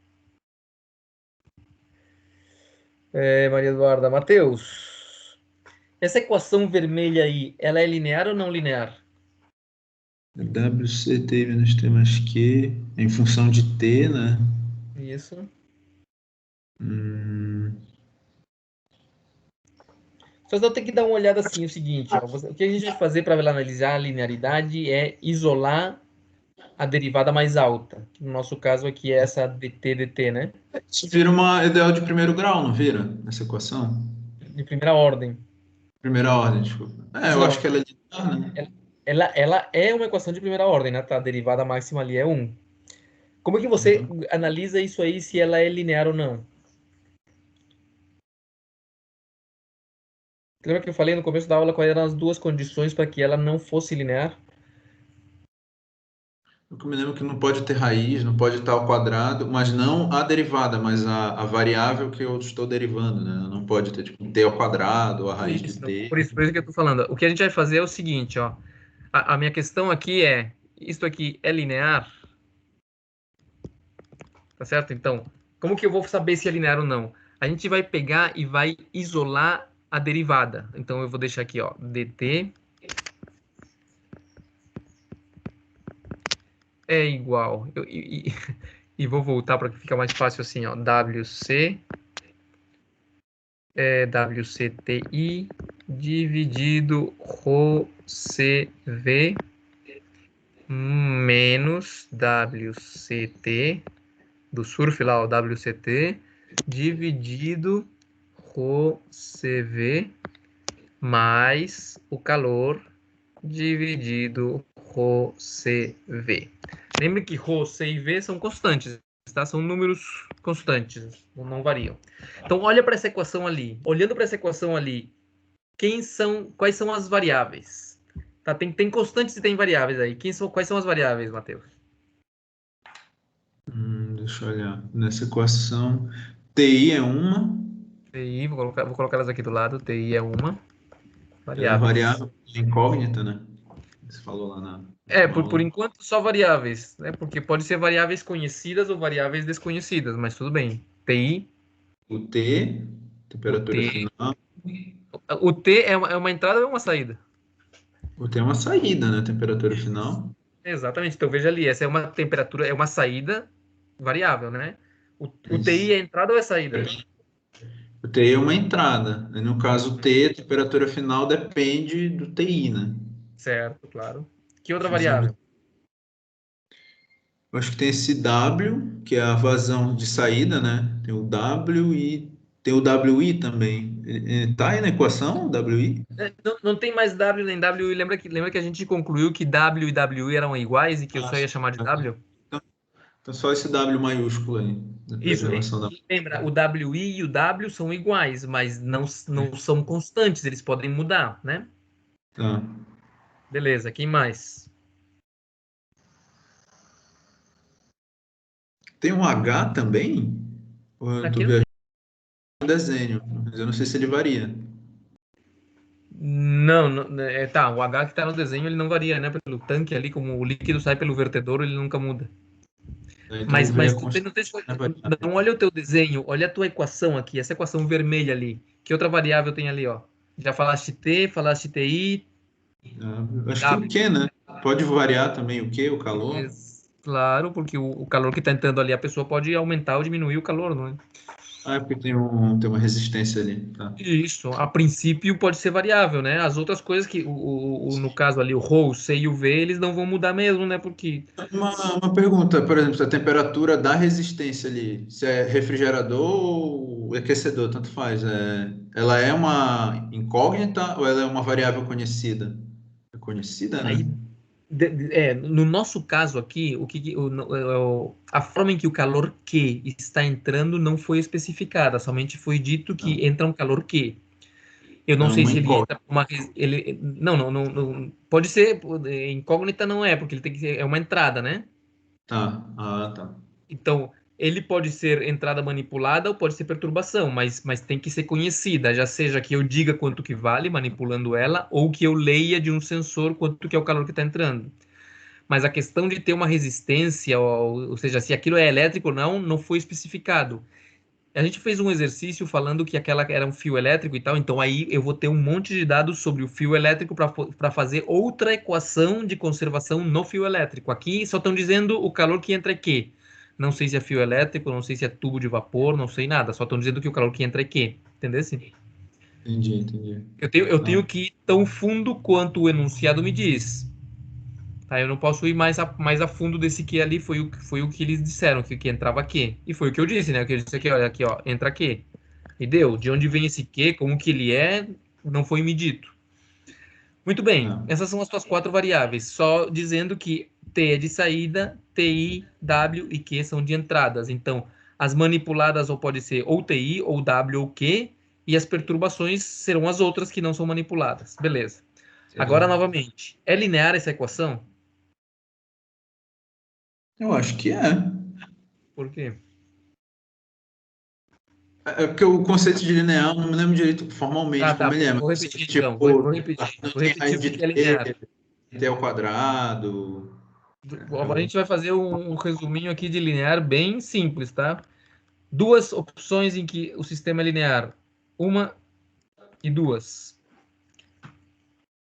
Maria Eduarda, Matheus. Essa equação vermelha aí, ela é linear ou não linear? WCT menos T mais Q, em função de T, né? Isso. Hum, Só eu tenho que dar uma olhada assim, o seguinte, ó, o que a gente vai fazer para analisar a linearidade é isolar a derivada mais alta, que no nosso caso aqui é essa dt, né? Isso vira uma ideal de primeiro grau, não vira? Essa equação? De primeira ordem. Primeira ordem, desculpa. Eu acho Não, que ela é linear, né? ela é uma equação de primeira ordem, né? Tá? A derivada máxima ali é 1. Como é que você Uhum. analisa isso aí, se ela é linear ou não? Lembra que eu falei no começo da aula quais eram as duas condições para que ela não fosse linear? Eu me lembro que não pode ter raiz, não pode estar ao quadrado, mas não a derivada, mas a variável que eu estou derivando, né? Não pode ter tipo, t ao quadrado, a raiz de Isso, t. por isso que eu tô falando. O que a gente vai fazer é o seguinte, ó. A minha questão aqui é, isto aqui é linear, tá certo? Então, como que eu vou saber se é linear ou não? A gente vai pegar e vai isolar a derivada. Então, eu vou deixar aqui, ó, dt é igual... e vou voltar para que fica mais fácil assim, ó, WC é WCTI dividido ρCV menos WCT do surf lá, o WCT, dividido ρCV mais o calor dividido ρCV. Lembre que ρ, C e V são constantes, tá? São números constantes, não variam. Então, olha para essa equação ali. Olhando para essa equação ali, quais são as variáveis? Tá? Tem constantes e tem variáveis aí. Quais são as variáveis, Matheus? Deixa eu olhar. Nessa equação, TI é uma, TI, vou colocar elas aqui do lado. TI é uma ela é variáveis. variável, é incógnita, né? Você falou lá na Por aula. enquanto só variáveis, né? Porque pode ser variáveis conhecidas ou variáveis desconhecidas, mas tudo bem. TI, O T, o temperatura T. final. O T é uma entrada ou é uma saída? O T é uma saída, né? Temperatura final. Exatamente. Então veja ali, essa é uma temperatura, é uma saída variável, né? O TI Isso. é entrada ou é saída? O TI é uma entrada. E no caso, o T, a temperatura final, depende do TI, né? Certo, claro. Que outra Função. variável? Eu acho que tem esse W, que é a vazão de saída, né? Tem o W e tem o WI também. Tá aí na equação, o WI? Não tem mais W nem WI. Lembra que a gente concluiu que W e WI eram iguais e que eu Ah, só ia sim. chamar de W? Então só esse W maiúsculo aí, depois da Isso. relação da... Lembra, o WI e o W são iguais, mas não são constantes, eles podem mudar, né? Tá. Beleza, quem mais? Tem um H também? Ou eu tô Aqui não viajando tem. no desenho, mas eu não sei se ele varia. Tá, o H que está no desenho ele não varia, né? Pelo tanque ali, como o líquido sai pelo vertedouro, ele nunca muda. Então o Mas, V é mas tu constante, não, né, variável. não olha o teu desenho, olha a tua equação aqui, essa equação vermelha ali. Que outra variável tem ali, ó? Já falaste T, falaste TI, Eu acho que o W. Q, né? Pode variar também o Q, o calor. Claro, porque o calor que está entrando ali, a pessoa pode aumentar ou diminuir o calor, não é? Ah, é porque tem uma resistência ali, tá? Isso, a princípio pode ser variável, né? As outras coisas que, no caso ali, o ρ, o C e o V, eles não vão mudar mesmo, né? Porque Uma pergunta, por exemplo, a temperatura da resistência ali, se é refrigerador ou aquecedor, tanto faz. Ela é uma incógnita ou ela é uma variável conhecida? É conhecida, né? aí, no nosso caso aqui, a forma em que o calor Q está entrando não foi especificada, somente foi dito Não, que entra um calor Q. Eu é não sei uma se ele incógnita. entra por uma. Pode ser, incógnita não é, porque ele tem que ser, é uma entrada, né? Tá, ah, tá. Então, ele pode ser entrada manipulada ou pode ser perturbação, mas tem que ser conhecida, já seja que eu diga quanto que vale manipulando ela, ou que eu leia de um sensor quanto que é o calor que está entrando. Mas a questão de ter uma resistência, ou seja, se aquilo é elétrico ou não, não foi especificado. A gente fez um exercício falando que aquela era um fio elétrico e tal, então aí eu vou ter um monte de dados sobre o fio elétrico para fazer outra equação de conservação no fio elétrico. Aqui só estão dizendo o calor que entra é Q. Não sei se é fio elétrico, não sei se é tubo de vapor, não sei nada. Só estão dizendo que o calor que entra é Q. Entendeu? Entendi. Eu tenho Tá. que ir tão fundo quanto o enunciado me diz. Tá, eu não posso ir mais a fundo desse Q ali, foi o que eles disseram, que entrava Q. E foi o que eu disse, né? O que eu disse aqui, olha, aqui, ó, entra Q. E deu. De onde vem esse Q, como que ele é, não foi me dito. Muito bem, Tá. essas são as tuas quatro variáveis, só dizendo que T é de saída, TI, W e Q são de entradas. Então, as manipuladas ou pode ser ou TI, ou W ou Q, e as perturbações serão as outras que não são manipuladas. Beleza. Agora, Entendi. novamente, é linear essa equação? Eu acho que é. Por quê? É porque o conceito de linear, eu não me lembro direito formalmente Ah, tá. como ele é, mas Vou eu sei repetir que, então. Vou tipo, repetir. não Vou tem repetir raiz o de que é linear. t ao quadrado. A gente vai fazer um resuminho aqui de linear bem simples, tá? Duas opções em que o sistema é linear. Uma e duas.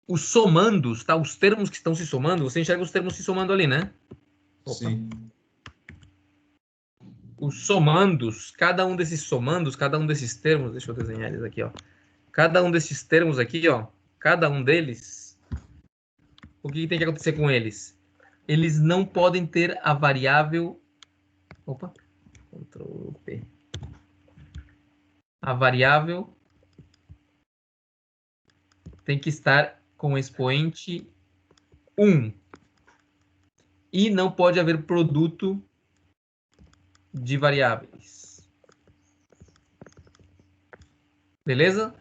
Os somandos, tá? Os termos que estão se somando, você enxerga os termos se somando ali, né? Opa. Sim. Os somandos, cada um desses termos, deixa eu desenhar eles aqui, ó. Cada um desses termos aqui, ó, cada um deles, o que tem que acontecer com eles? Eles não podem ter a variável. Opa, Ctrl P. A variável tem que estar com expoente 1. E não pode haver produto de variáveis. Beleza?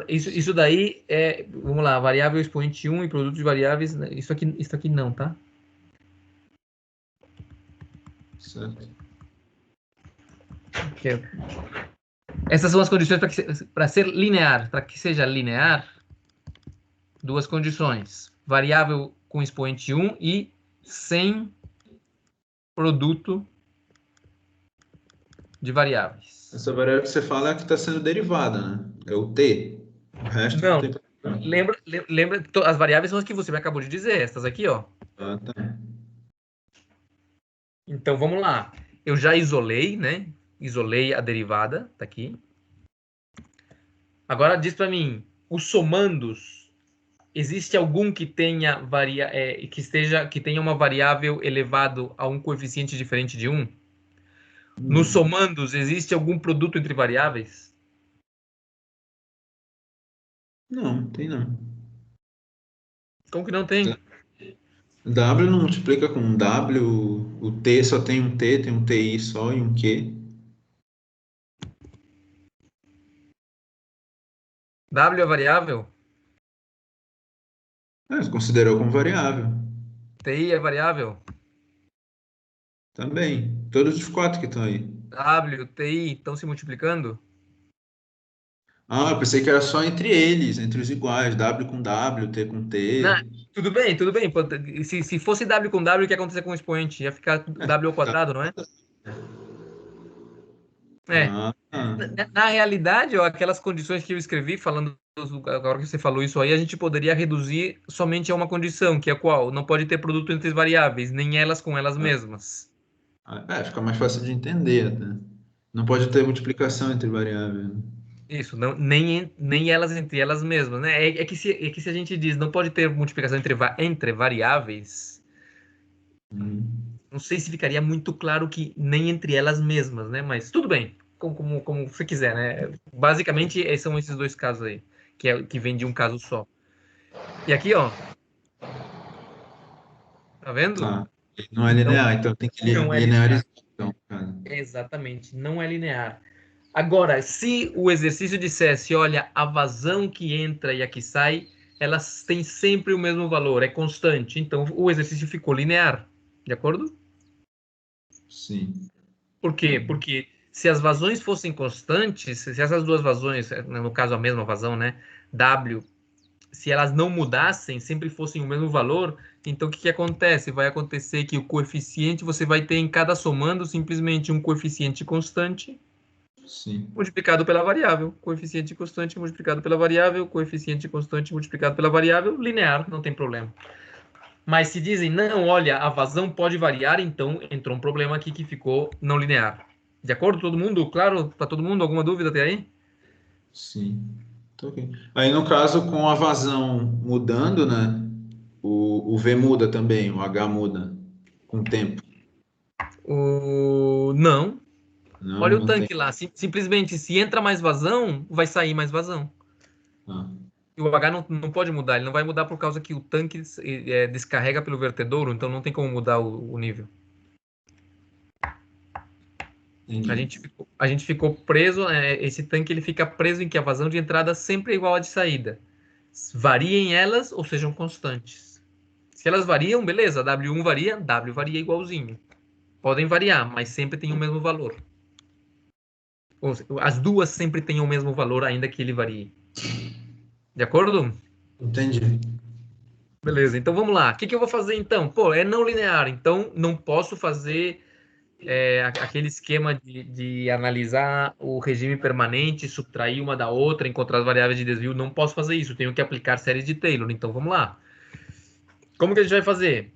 Isso daí é, vamos lá, variável expoente 1 e produto de variáveis, isso aqui não, tá? Certo. Essas são as condições para ser linear. Para que seja linear, duas condições. Variável com expoente 1 e sem produto de variáveis. Essa variável que você fala é a que está sendo derivada, né? É o t. O resto não Não, tem problema. lembra, as variáveis são as que você me acabou de dizer, estas aqui, ó. Ah, tá. Então, vamos lá. Eu já isolei, né? Isolei a derivada, tá aqui. Agora diz para mim, os somandos, existe algum que tenha que tenha uma variável elevado a um coeficiente diferente de 1? Nos somandos, existe algum produto entre variáveis? Não, tem não. Como que não tem? W não multiplica com W, o T só tem um T, tem um TI só e um Q. W é variável? Você considerou como variável. TI é variável? Também. Todos os quatro que estão aí. W, TI estão se multiplicando? Ah, eu pensei que era só entre eles, entre os iguais. W com W, T com Não, T. tudo bem, tudo bem. Pô, se fosse W com W, o que ia acontecer com o expoente? Ia ficar W ao Tá. quadrado, não é? É. Ah, Na realidade, ó, aquelas condições que eu escrevi, falando agora que você falou isso aí, a gente poderia reduzir somente a uma condição, que é qual? Não pode ter produto entre as variáveis, nem elas com elas mesmas. fica mais fácil de entender até. Não pode ter multiplicação entre variáveis, né? Isso, não, nem elas entre elas mesmas, né? É que se a gente diz não pode ter multiplicação entre variáveis, Hum. não sei se ficaria muito claro que nem entre elas mesmas, né? Mas tudo bem, como você quiser, né? Basicamente, são esses dois casos aí, que vem de um caso só. E aqui, ó, tá vendo? Tá. Não é Então, linear, então tem que não é linear. linearizar. Então, cara. Exatamente, não é linear. Agora, se o exercício dissesse, olha, a vazão que entra e a que sai, elas têm sempre o mesmo valor, é constante. Então, o exercício ficou linear, de acordo? Sim. Por quê? Porque se as vazões fossem constantes, se essas duas vazões, no caso a mesma vazão, né, W, se elas não mudassem, sempre fossem o mesmo valor, então o que que acontece? Vai acontecer que o coeficiente você vai ter em cada somando simplesmente um coeficiente constante Sim. multiplicado pela variável, coeficiente constante multiplicado pela variável, coeficiente constante multiplicado pela variável, linear, não tem problema. Mas se dizem, não, olha, a vazão pode variar, então entrou um problema aqui que ficou não linear. De acordo, todo mundo? Claro, para todo mundo? Alguma dúvida até aí? Sim. Tá ok. Aí, no caso, com a vazão mudando, né? O V muda também, o H muda com o tempo. Não. Não, Olha o mantém. tanque lá. Simplesmente, se entra mais vazão, vai sair mais vazão. Ah, E o H não pode mudar. Ele não vai mudar por causa que o tanque descarrega pelo vertedouro, então não tem como mudar o nível. entendi. A gente ficou preso, esse tanque ele fica preso em que a vazão de entrada sempre é igual à de saída. Variem elas ou sejam constantes. Se elas variam, beleza, W1 varia, W varia igualzinho. Podem variar, mas sempre tem o mesmo valor. As duas sempre têm o mesmo valor, ainda que ele varie. De acordo? Entendi. Beleza, então vamos lá. O que eu vou fazer então? Pô, é não linear, então não posso fazer aquele esquema de analisar o regime permanente, subtrair uma da outra, encontrar as variáveis de desvio. Não posso fazer isso, tenho que aplicar séries de Taylor. Então vamos lá. Como que a gente vai fazer?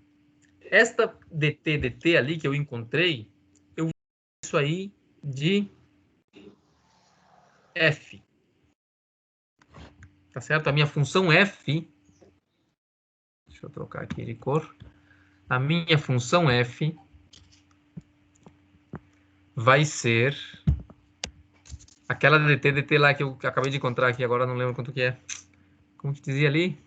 Esta dt ali que eu encontrei, eu vou chamar isso aí de f. Tá certo? A minha função f, deixa eu trocar aqui de cor. A minha função f vai ser aquela dt lá que eu acabei de encontrar aqui, agora não lembro quanto que é. Como que dizia ali?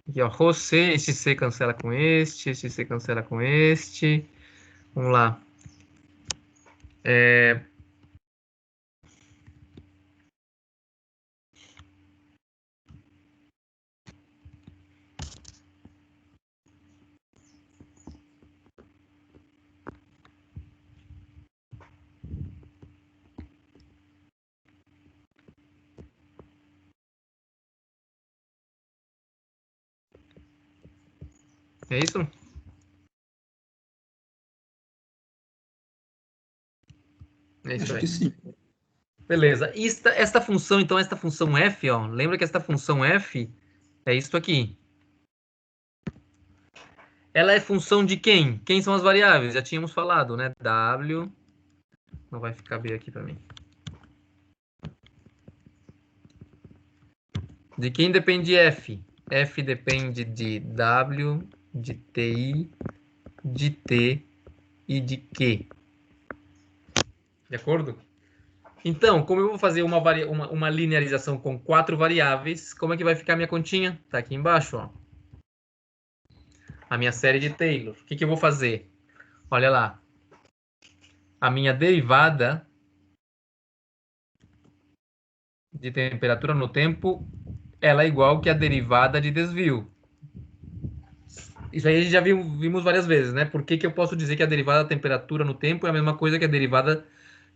Aqui, ó, José, este C cancela com este C cancela com este. Vamos lá. É isso? É isso Acho aí. que sim. Beleza. E esta função, então, esta função f, ó, lembra que esta função f é isso aqui. Ela é função de quem? Quem são as variáveis? Já tínhamos falado, né? W. Não vai ficar bem aqui para mim. De quem depende f? F depende de W, de TI, de T e de Q. De acordo? Então, como eu vou fazer uma linearização com 4 variáveis, como é que vai ficar a minha continha? Tá aqui embaixo, ó. A minha série de Taylor. O que eu vou fazer? Olha lá. A minha derivada de temperatura no tempo, ela é igual que a derivada de desvio. Isso aí a gente já vimos várias vezes, né? Por que eu posso dizer que a derivada da temperatura no tempo é a mesma coisa que a derivada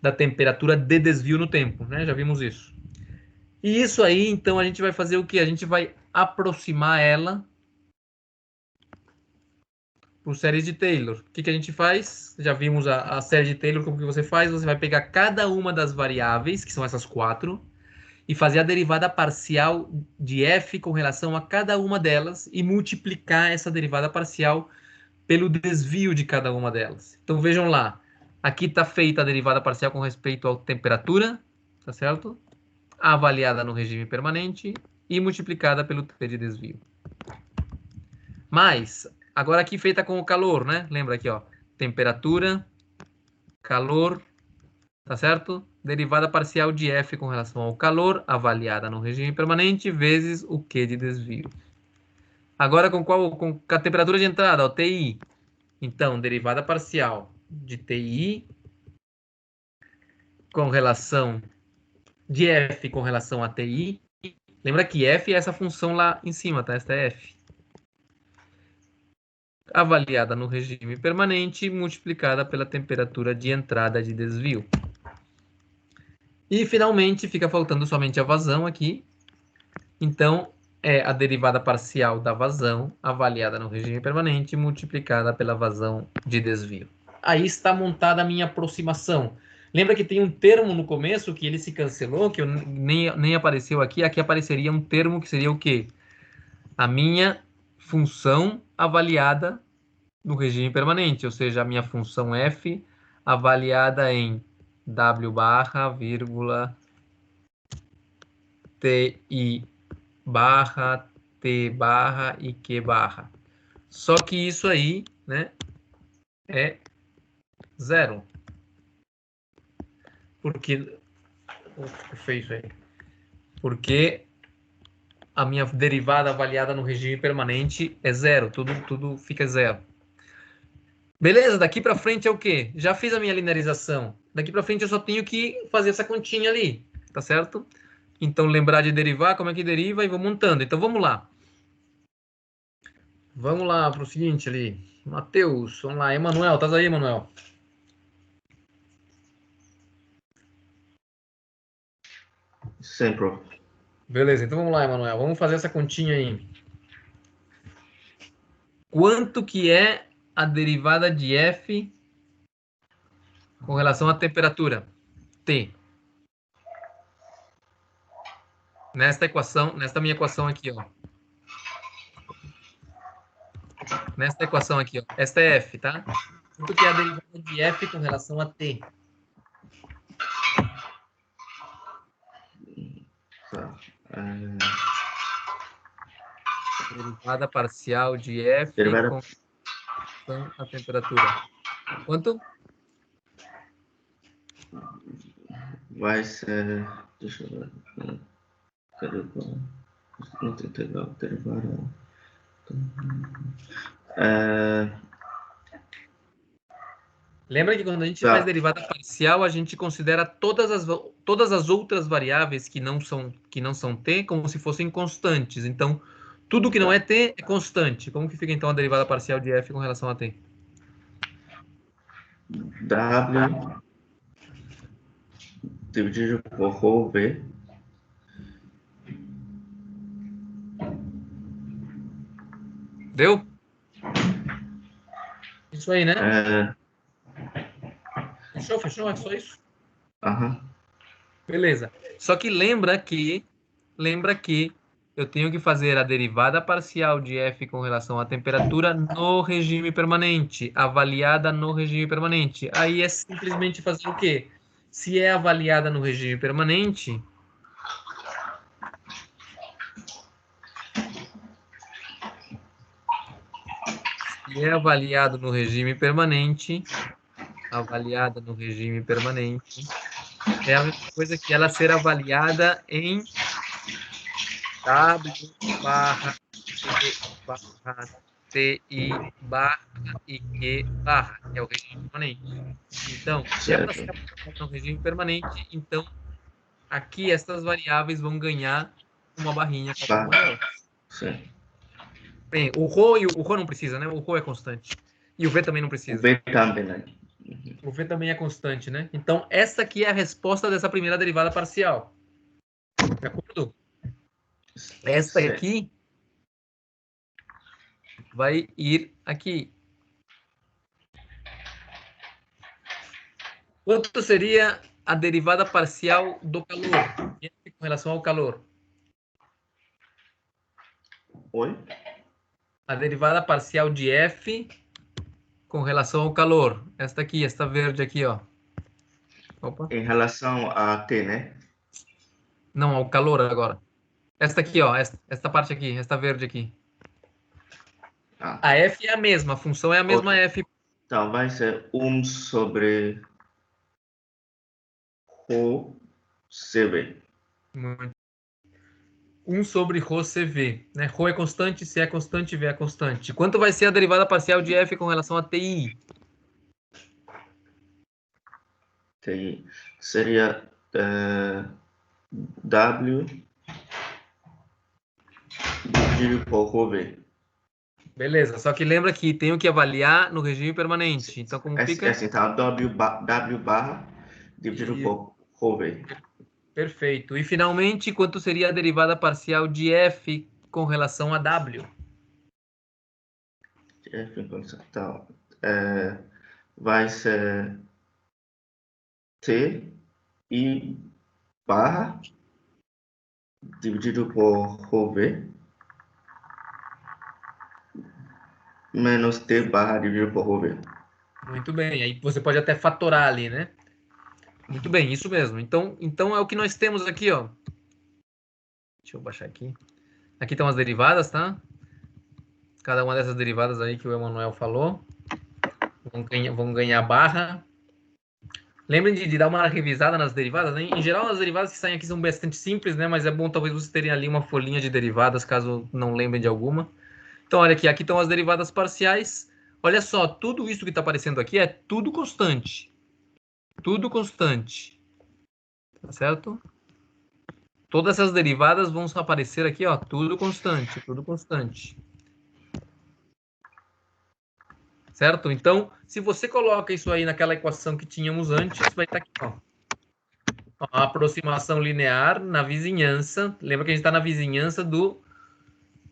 da temperatura de desvio no tempo, né? Já vimos isso. E isso aí, então, a gente vai fazer o quê? A gente vai aproximar ela por séries de Taylor. O que a gente faz? Já vimos a série de Taylor, como que você faz? Você vai pegar cada uma das variáveis, que são essas 4, e fazer a derivada parcial de f com relação a cada uma delas e multiplicar essa derivada parcial pelo desvio de cada uma delas. Então vejam lá, aqui está feita a derivada parcial com respeito à temperatura, tá certo? Avaliada no regime permanente e multiplicada pelo t de desvio. Mas, agora aqui feita com o calor, né? Lembra aqui, ó, temperatura, calor, tá certo? Derivada parcial de f com relação ao calor, avaliada no regime permanente, vezes o Q de desvio. Agora com a temperatura de entrada, ó, TI. Então, derivada parcial de TI com relação de f com relação a TI. Lembra que f é essa função lá em cima, tá? Esta é f. Avaliada no regime permanente, multiplicada pela temperatura de entrada de desvio. E, finalmente, fica faltando somente a vazão aqui. Então, é a derivada parcial da vazão, avaliada no regime permanente, multiplicada pela vazão de desvio. Aí está montada a minha aproximação. Lembra que tem um termo no começo que ele se cancelou, que nem apareceu aqui. Aqui apareceria um termo que seria o quê? A minha função avaliada no regime permanente, ou seja, a minha função f avaliada em w barra, vírgula, ti barra, t barra e q barra. Só que isso aí, né, é zero. Porque, que feio isso aí. Porque a minha derivada avaliada no regime permanente é zero, tudo fica zero. Beleza, daqui para frente é o quê? Já fiz a minha linearização. Daqui para frente eu só tenho que fazer essa continha ali, tá certo? Então lembrar de derivar, como é que deriva e vou montando. Então vamos lá. Vamos lá para o seguinte ali. Matheus, vamos lá. Emanuel, tá aí, Emanuel? Sempre. Beleza, então vamos lá, Emanuel. Vamos fazer essa continha aí. Quanto que é a derivada de f com relação à temperatura? T. Nesta equação, nesta minha equação aqui, ó. Nesta equação aqui, ó. Esta é f, tá? Quanto que é a derivada de f com relação a t? Tá. Derivada parcial de f Derivada com relação à temperatura. Quanto? vai ser. Deixa eu ver. Derivada. Não tem integral. Derivada. Lembra que quando a gente Tá. faz derivada parcial, a gente considera todas as outras variáveis que não são t como se fossem constantes. Então, tudo que não é t é constante. Como que fica então a derivada parcial de f com relação a t? W dividido por rho V. Deu? Isso aí, né? É, Fechou? É só isso? aham. Beleza. Só que lembra que eu tenho que fazer a derivada parcial de f com relação à temperatura no regime permanente, avaliada no regime permanente. Aí é simplesmente fazer o quê? Se é avaliada no regime permanente, se é avaliado no regime permanente, avaliada no regime permanente, é a mesma coisa que ela ser avaliada em W barra T barra TI barra IQ barra, que é o regime permanente. Então, se é para ser Certo. aplicado no regime permanente, então aqui essas variáveis vão ganhar uma barrinha cada uma delas. Certo. Bem, o ρ não precisa, né? O ρ é constante. E o V também não O precisa. V também, né? O V também é constante, né? Então, essa aqui é a resposta dessa primeira derivada parcial. De acordo? Esta Certo. aqui vai ir aqui. Quanto seria a derivada parcial do calor? Com relação ao calor. Oi? A derivada parcial de F com relação ao calor. Esta aqui, esta verde aqui, ó. Opa. Em relação a T, né? Não, ao calor agora. Esta aqui, ó. Esta parte aqui, esta verde aqui. Ah, A F é a mesma, a função é a mesma outra. F. Então, vai ser 1 sobre rho CV. 1 sobre ρ CV. Né? Ρ é constante, C é constante, V é constante. Quanto vai ser a derivada parcial de F com relação a TI? TI. Seria W dividido por rho V. Beleza, só que lembra que tenho que avaliar no regime permanente. Então, como fica? Assim, tá? W barra dividido E- por rho V. Perfeito. E, finalmente, quanto seria a derivada parcial de F com relação a W? Então, vai ser T I barra dividido por rho V menos T barra dividido por rho V. Muito bem. Aí você pode até fatorar ali, né? Muito bem, isso mesmo. Então é o que nós temos aqui, ó. Deixa eu baixar aqui. Aqui estão as derivadas, tá? Cada uma dessas derivadas aí que o Emanuel falou. Vão ganhar barra. Lembrem de dar uma revisada nas derivadas, né? Em geral, as derivadas que saem aqui são bastante simples, né? Mas é bom talvez vocês terem ali uma folhinha de derivadas, caso não lembrem de alguma. Então, olha aqui estão as derivadas parciais. Olha só, tudo isso que está aparecendo aqui é tudo constante. Tudo constante. Tá certo? Todas essas derivadas vão aparecer aqui, ó, tudo constante, tudo constante. Certo? Então, se você coloca isso aí naquela equação que tínhamos antes, vai estar aqui, ó. A aproximação linear na vizinhança. Lembra que a gente está na vizinhança do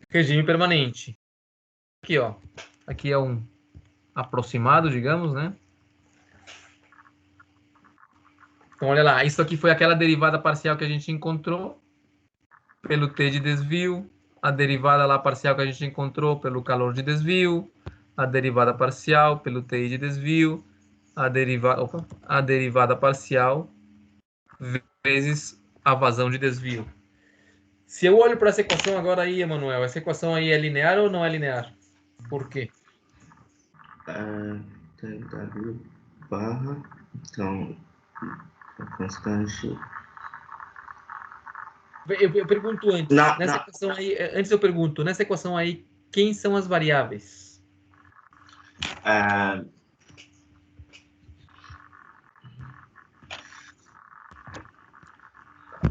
regime permanente. Aqui, ó. Aqui é um aproximado, digamos, né? Então, olha lá. Isso aqui foi aquela derivada parcial que a gente encontrou pelo T de desvio. A derivada lá parcial que a gente encontrou pelo calor de desvio. A derivada parcial pelo TI de desvio. A derivada parcial vezes a vazão de desvio. Se eu olho para essa equação agora aí, Emanuel, essa equação aí é linear ou não é linear? Por quê? TW barra, então, a constante. Eu pergunto antes. Não, Nessa não. equação aí, antes eu pergunto, nessa equação aí, quem são as variáveis?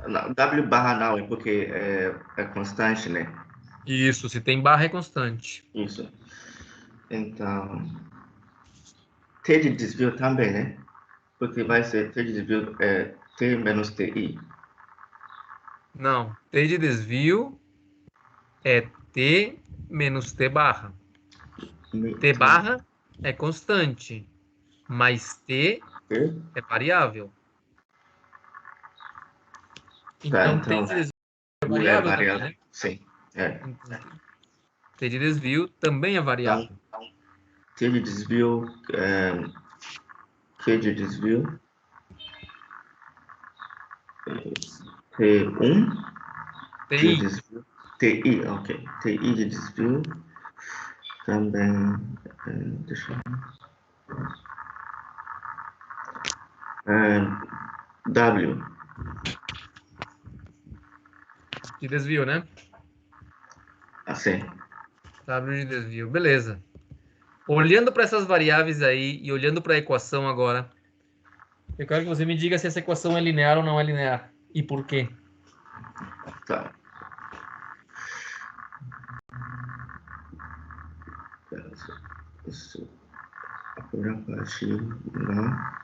Não, W barra não, é porque é constante, né? Isso, se tem barra é constante. Isso. Então, T de desvio também, né? Porque vai ser T de desvio T menos TI. Não, T de desvio é T menos T barra. T barra é constante, mas T T. é variável. Tá, Então, T então, de desvio é U é variável também, variável. né? Sim. É. Então, T de desvio também é variável. Então, T de desvio, Q de desvio, T1 de TI, desvio, TI, ok. TI de desvio também, deixa eu ver. W, de desvio, né? assim. W de desvio, beleza. Olhando para essas variáveis aí e olhando para a equação agora, eu quero que você me diga se essa equação é linear ou não é linear. E por quê? Tá. Isso. Agora a partir lá.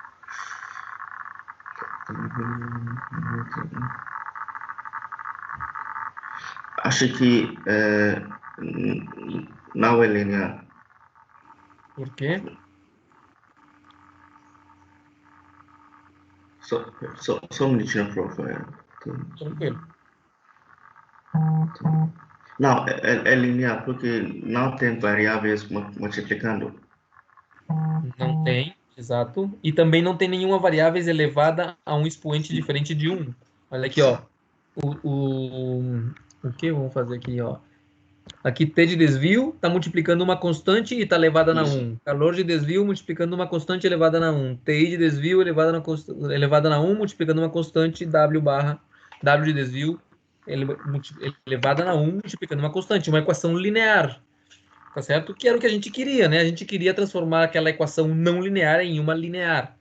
Acho que não é linear. Por quê? Só um minutinho, prof. Tranquilo. Não, é linear porque não tem variáveis multiplicando. Não tem, exato. E também não tem nenhuma variável elevada a um expoente diferente de 1. Olha aqui, ó. O que vamos fazer aqui, ó? Aqui T de desvio está multiplicando uma constante e está elevada na Isso. 1. Calor de desvio multiplicando uma constante elevada na 1. TI de desvio elevada na 1 multiplicando uma constante W de desvio elevada na 1 multiplicando uma constante. Uma equação linear. Tá certo? Que era o que a gente queria, né? A gente queria transformar aquela equação não linear em uma linear,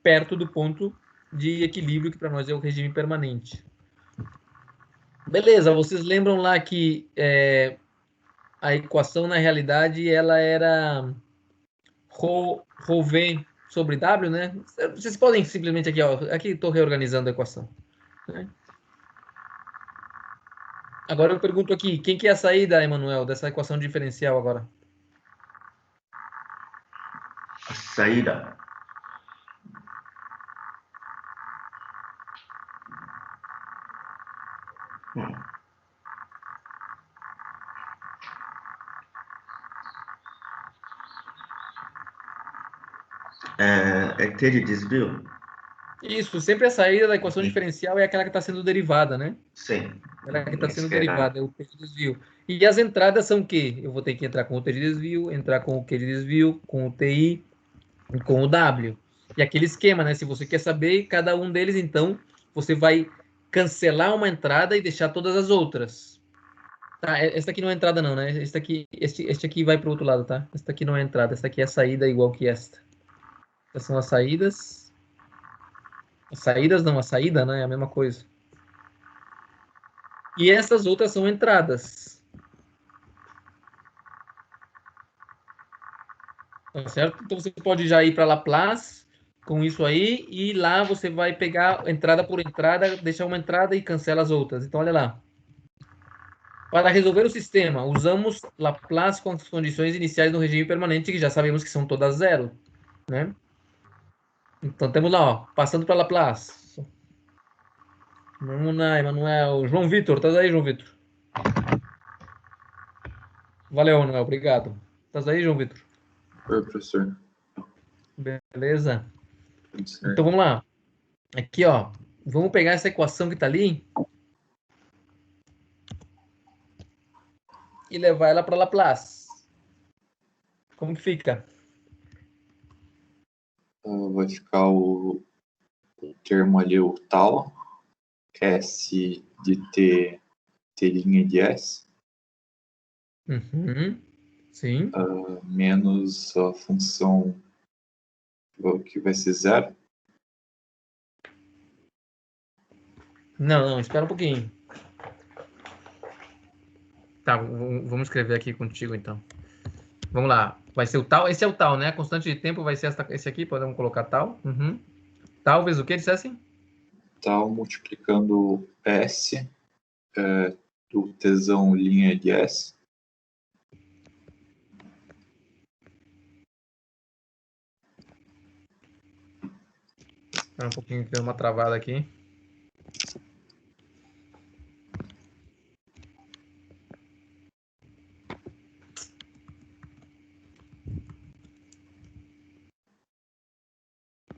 perto do ponto de equilíbrio, que para nós é o regime permanente. Beleza, vocês lembram lá que a equação, na realidade, ela era ρV sobre W, né? Vocês podem simplesmente aqui, ó, aqui estou reorganizando a equação. Né? Agora eu pergunto aqui, quem que é a saída, Emanuel, dessa equação diferencial agora? A saída. É T de desvio? Isso, sempre a saída da equação diferencial é aquela que está sendo derivada, né? Sim. Ela que está sendo Esquerda. derivada, é o T de desvio. E as entradas são o quê? Eu vou ter que entrar com o T de desvio, entrar com o Q de desvio, com o TI e com o W. E aquele esquema, né? Se você quer saber cada um deles, então você vai cancelar uma entrada e deixar todas as outras. Tá, essa aqui não é entrada não, né? Este aqui vai para o outro lado, tá? Esta aqui não é entrada, esta aqui é a saída igual que esta. Essas são as saídas. As saídas não, a saída, né? É a mesma coisa. E essas outras são entradas. Tá certo? Então você pode já ir para Laplace com isso aí e lá você vai pegar entrada por entrada, deixar uma entrada e cancela as outras. Então olha lá. Para resolver o sistema, usamos Laplace com as condições iniciais do regime permanente, que já sabemos que são todas zero, né? Então temos lá, ó, passando para Laplace. Vamos lá, Emanuel. João Vitor, tá aí, João Vitor? Valeu, Emanuel, obrigado. Tá aí, João Vitor? Oi, professor. Beleza? Tudo certo. Então vamos lá. Aqui, ó. Vamos pegar essa equação que está ali e levar ela para Laplace. Como que fica? Vai ficar o termo ali, o tal, S de T, T' de S, Uhum. Sim. menos a função que vai ser zero. Não, espera um pouquinho. Tá, vamos escrever aqui contigo, então. Vamos lá. Vai ser o tal. Esse é o tal, né? A constante de tempo vai ser esse aqui. Podemos colocar tal. Uhum. Tal vezes o que? Dissessem? Tal multiplicando S do tesão linha de S Espera um pouquinho que deu uma travada aqui.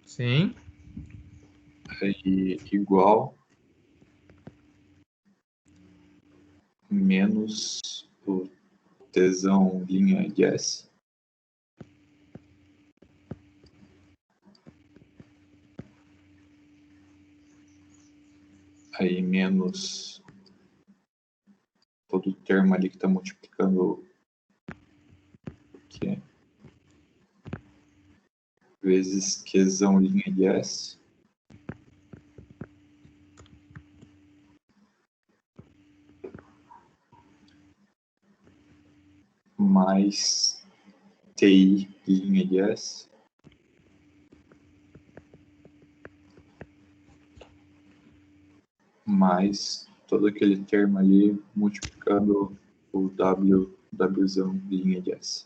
Sim. Aí igual menos o tesão linha de S. Aí menos todo o termo ali que está multiplicando o que é vezes Qzão linha de S. Mais TI linha de S. Mais todo aquele termo ali multiplicando o Wzão linha de S.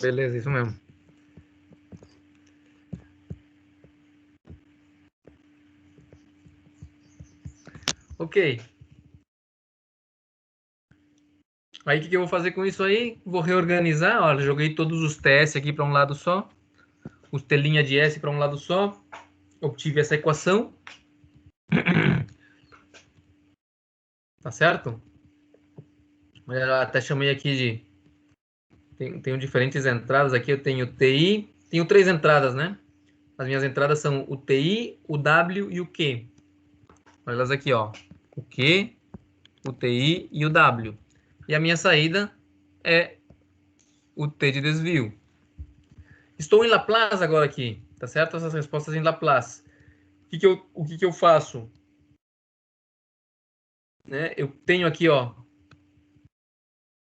Beleza, isso mesmo. Ok. Aí o que eu vou fazer com isso aí? Vou reorganizar. Olha, joguei todos os TS aqui para um lado só. Os T' de S para um lado só. Obtive essa equação. Tá certo? Eu até chamei aqui de... Tenho diferentes entradas aqui. Eu tenho TI. Tenho 3 entradas, né? As minhas entradas são o TI, o W e o Q. Olha elas aqui, ó. O Q, o TI e o W. E a minha saída é o T de desvio. Estou em Laplace agora aqui, tá certo? Essas respostas em Laplace. O que eu faço? Né? Eu tenho aqui, ó,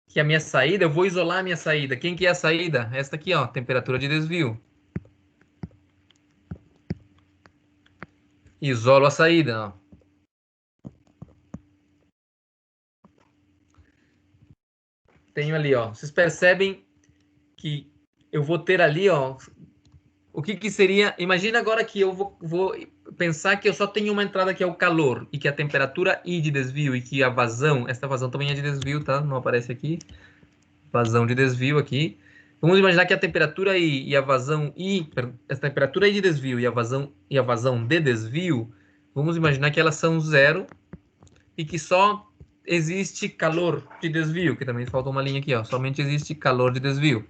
que a minha saída, eu vou isolar a minha saída. Quem que é a saída? Esta aqui, ó, temperatura de desvio. Isolo a saída, ó. Tenho ali, ó. Vocês percebem que eu vou ter ali, ó, o que que seria... Imagina agora que eu vou pensar que eu só tenho uma entrada que é o calor e que a temperatura I de desvio e que a vazão, esta vazão também é de desvio, tá? Não aparece aqui. Vazão de desvio aqui. Vamos imaginar que a temperatura I e a vazão I, a temperatura I de desvio e a vazão de desvio, vamos imaginar que elas são zero e que só existe calor de desvio, que também falta uma linha aqui, ó. Somente existe calor de desvio.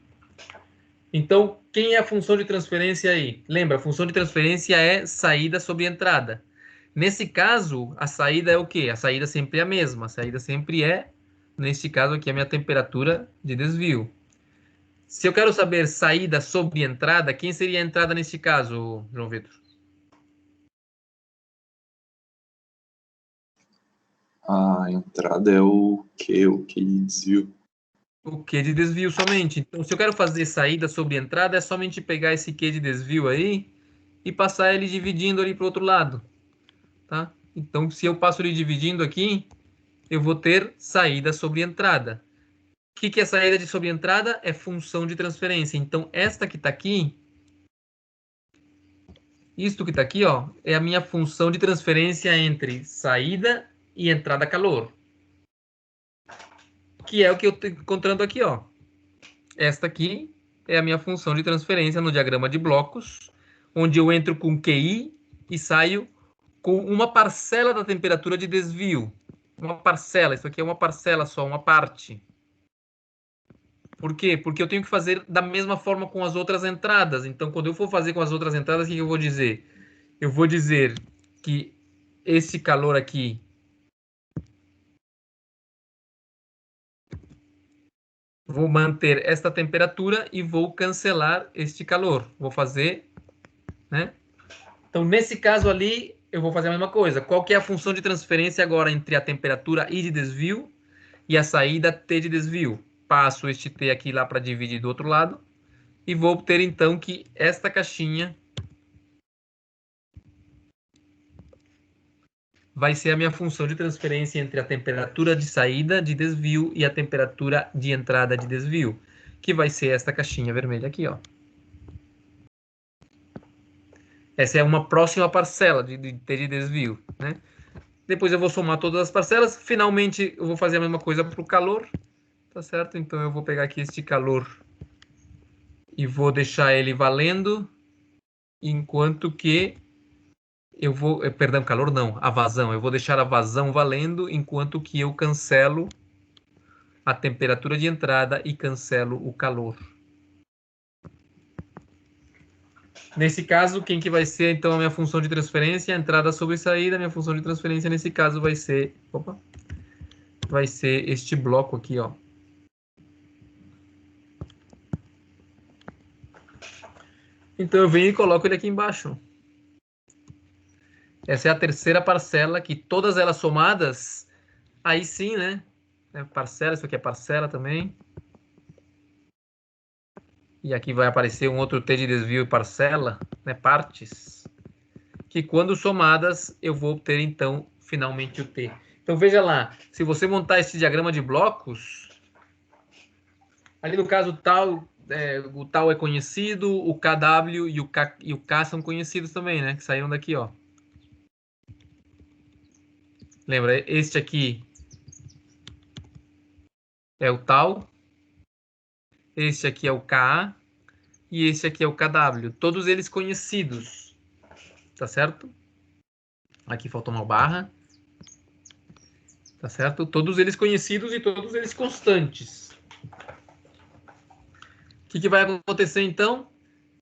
Então, quem é a função de transferência aí? Lembra, a função de transferência é saída sobre entrada. Nesse caso, a saída é o quê? A saída sempre é a mesma. A saída sempre é, neste caso aqui, a minha temperatura de desvio. Se eu quero saber saída sobre entrada, quem seria a entrada neste caso, João Vitor? A entrada é o Q de desvio. O Q de desvio somente. Então, se eu quero fazer saída sobre entrada, é somente pegar esse Q de desvio aí e passar ele dividindo ali para o outro lado. Tá? Então, se eu passo ele dividindo aqui, eu vou ter saída sobre entrada. O que é saída de sobre entrada? É função de transferência. Então, esta que está aqui, isto que está aqui, ó, é a minha função de transferência entre saída e entrada calor. Que é o que eu estou encontrando aqui, ó. Esta aqui é a minha função de transferência no diagrama de blocos, onde eu entro com QI e saio com uma parcela da temperatura de desvio. Uma parcela, isso aqui é uma parcela só, uma parte. Por quê? Porque eu tenho que fazer da mesma forma com as outras entradas. Então, quando eu for fazer com as outras entradas, o que eu vou dizer? Eu vou dizer que esse calor aqui vou manter esta temperatura e vou cancelar este calor. Vou fazer, né? Então, nesse caso ali, eu vou fazer a mesma coisa. Qual que é a função de transferência agora entre a temperatura I de desvio e a saída T de desvio? Passo este T aqui lá para dividir do outro lado e vou obter então que esta caixinha vai ser a minha função de transferência entre a temperatura de saída de desvio e a temperatura de entrada de desvio, que vai ser esta caixinha vermelha aqui, ó. Essa é uma próxima parcela de T de desvio, né? Depois eu vou somar todas as parcelas. Finalmente, eu vou fazer a mesma coisa para o calor. Tá certo? Então, eu vou pegar aqui este calor e vou deixar ele valendo, enquanto que eu vou... Perdão, calor não, a vazão. Eu vou deixar a vazão valendo, enquanto que eu cancelo a temperatura de entrada e cancelo o calor. Nesse caso, quem que vai ser, então, a minha função de transferência? A entrada sobre saída. A minha função de transferência, nesse caso, vai ser... Opa! Vai ser este bloco aqui, ó. Então, eu venho e coloco ele aqui embaixo. Essa é a terceira parcela, que todas elas somadas, aí sim, né? Parcela, isso aqui é parcela também. E aqui vai aparecer um outro T de desvio e parcela, né? Partes. Que quando somadas, eu vou obter, então, finalmente o T. Então, veja lá, se você montar esse diagrama de blocos, ali no caso tal, o tal é conhecido, o KW e o K são conhecidos também, né? Que saíram daqui, ó. Lembra, este aqui é o tal, este aqui é o KA e este aqui é o KW. Todos eles conhecidos, tá certo? Aqui faltou uma barra, tá certo? Todos eles conhecidos e todos eles constantes. O que vai acontecer então?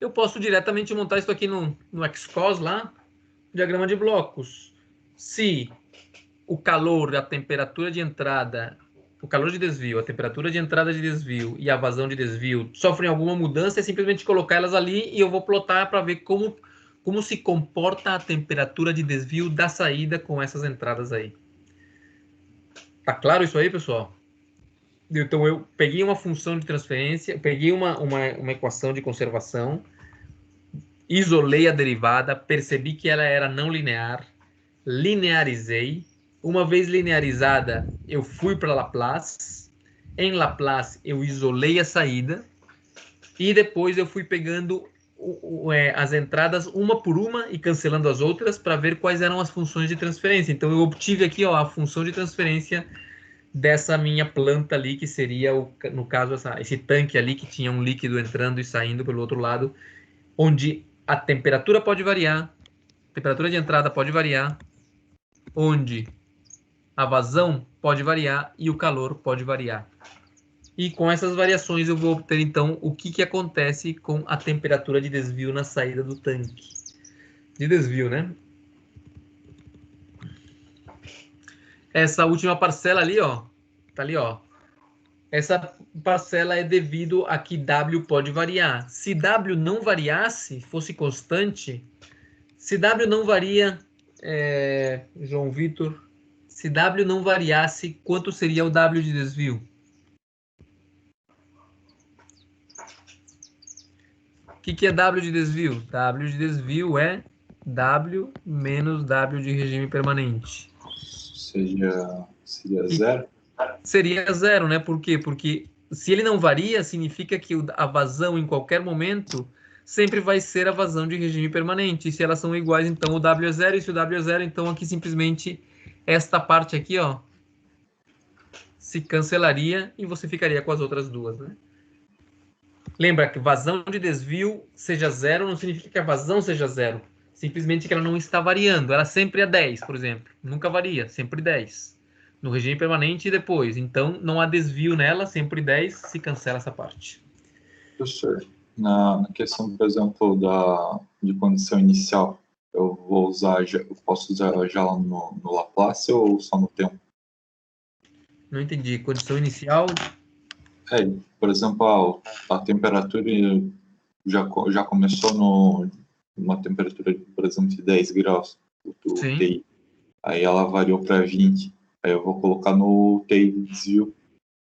Eu posso diretamente montar isso aqui no XCOS lá, diagrama de blocos. Se o calor, a temperatura de entrada, o calor de desvio, a temperatura de entrada de desvio e a vazão de desvio sofrem alguma mudança, é simplesmente colocar elas ali e eu vou plotar para ver como se comporta a temperatura de desvio da saída com essas entradas aí. Tá claro isso aí, pessoal? Então, eu peguei uma função de transferência, peguei uma equação de conservação, isolei a derivada, percebi que ela era não linear, linearizei. Uma vez linearizada, eu fui para Laplace. Em Laplace, eu isolei a saída. E depois eu fui pegando as entradas uma por uma e cancelando as outras para ver quais eram as funções de transferência. Então, eu obtive aqui, ó, a função de transferência dessa minha planta ali, que seria, no caso, esse tanque ali que tinha um líquido entrando e saindo pelo outro lado, onde a temperatura pode variar, a temperatura de entrada pode variar, onde a vazão pode variar e o calor pode variar. E com essas variações eu vou obter, então, o que acontece com a temperatura de desvio na saída do tanque. De desvio, né? Essa última parcela ali, ó, tá ali, ó. Essa parcela é devido a que W pode variar. Se W não variasse, fosse constante, se W não varia, João Vitor, se W não variasse, quanto seria o W de desvio? O que é W de desvio? W de desvio é W menos W de regime permanente. Seria zero? Seria zero, né? Por quê? Porque se ele não varia, significa que a vazão em qualquer momento sempre vai ser a vazão de regime permanente. E se elas são iguais, então o W é zero. E se o W é zero, então aqui simplesmente esta parte aqui, ó, se cancelaria e você ficaria com as outras duas, né? Lembra que vazão de desvio seja zero não significa que a vazão seja zero. Simplesmente que ela não está variando. Ela sempre é 10, por exemplo. Nunca varia, sempre 10. No regime permanente e depois. Então, não há desvio nela, sempre 10, se cancela essa parte. Professor, na questão, por exemplo, de condição inicial, eu posso usar já no Laplace ou só no tempo? Não entendi. Condição inicial... Por exemplo, a temperatura já começou numa temperatura, por exemplo, de 10 graus, do TI. Aí ela variou para 20. Aí eu vou colocar no TI de desvio,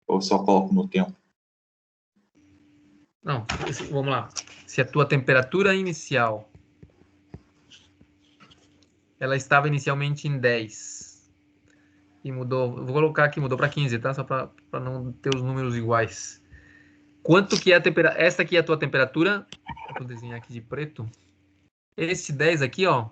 ou só coloco no tempo? Não, vamos lá. Se a tua temperatura inicial ela estava inicialmente em 10 e mudou, eu vou colocar aqui, mudou para 15, tá? Só para não ter os números iguais. Quanto que é a temperatura? Essa aqui é a tua temperatura. Vou desenhar aqui de preto. Esse 10 aqui, ó,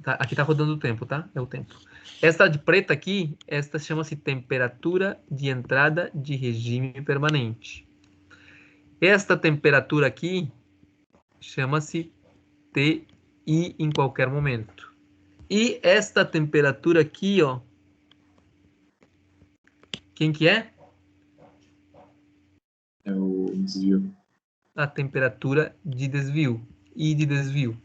aqui tá rodando o tempo, tá? É o tempo. Esta de preta aqui, esta chama-se temperatura de entrada de regime permanente. Esta temperatura aqui chama-se TI em qualquer momento. E esta temperatura aqui, ó, quem que é? É o desvio. A temperatura de desvio. I de desvio.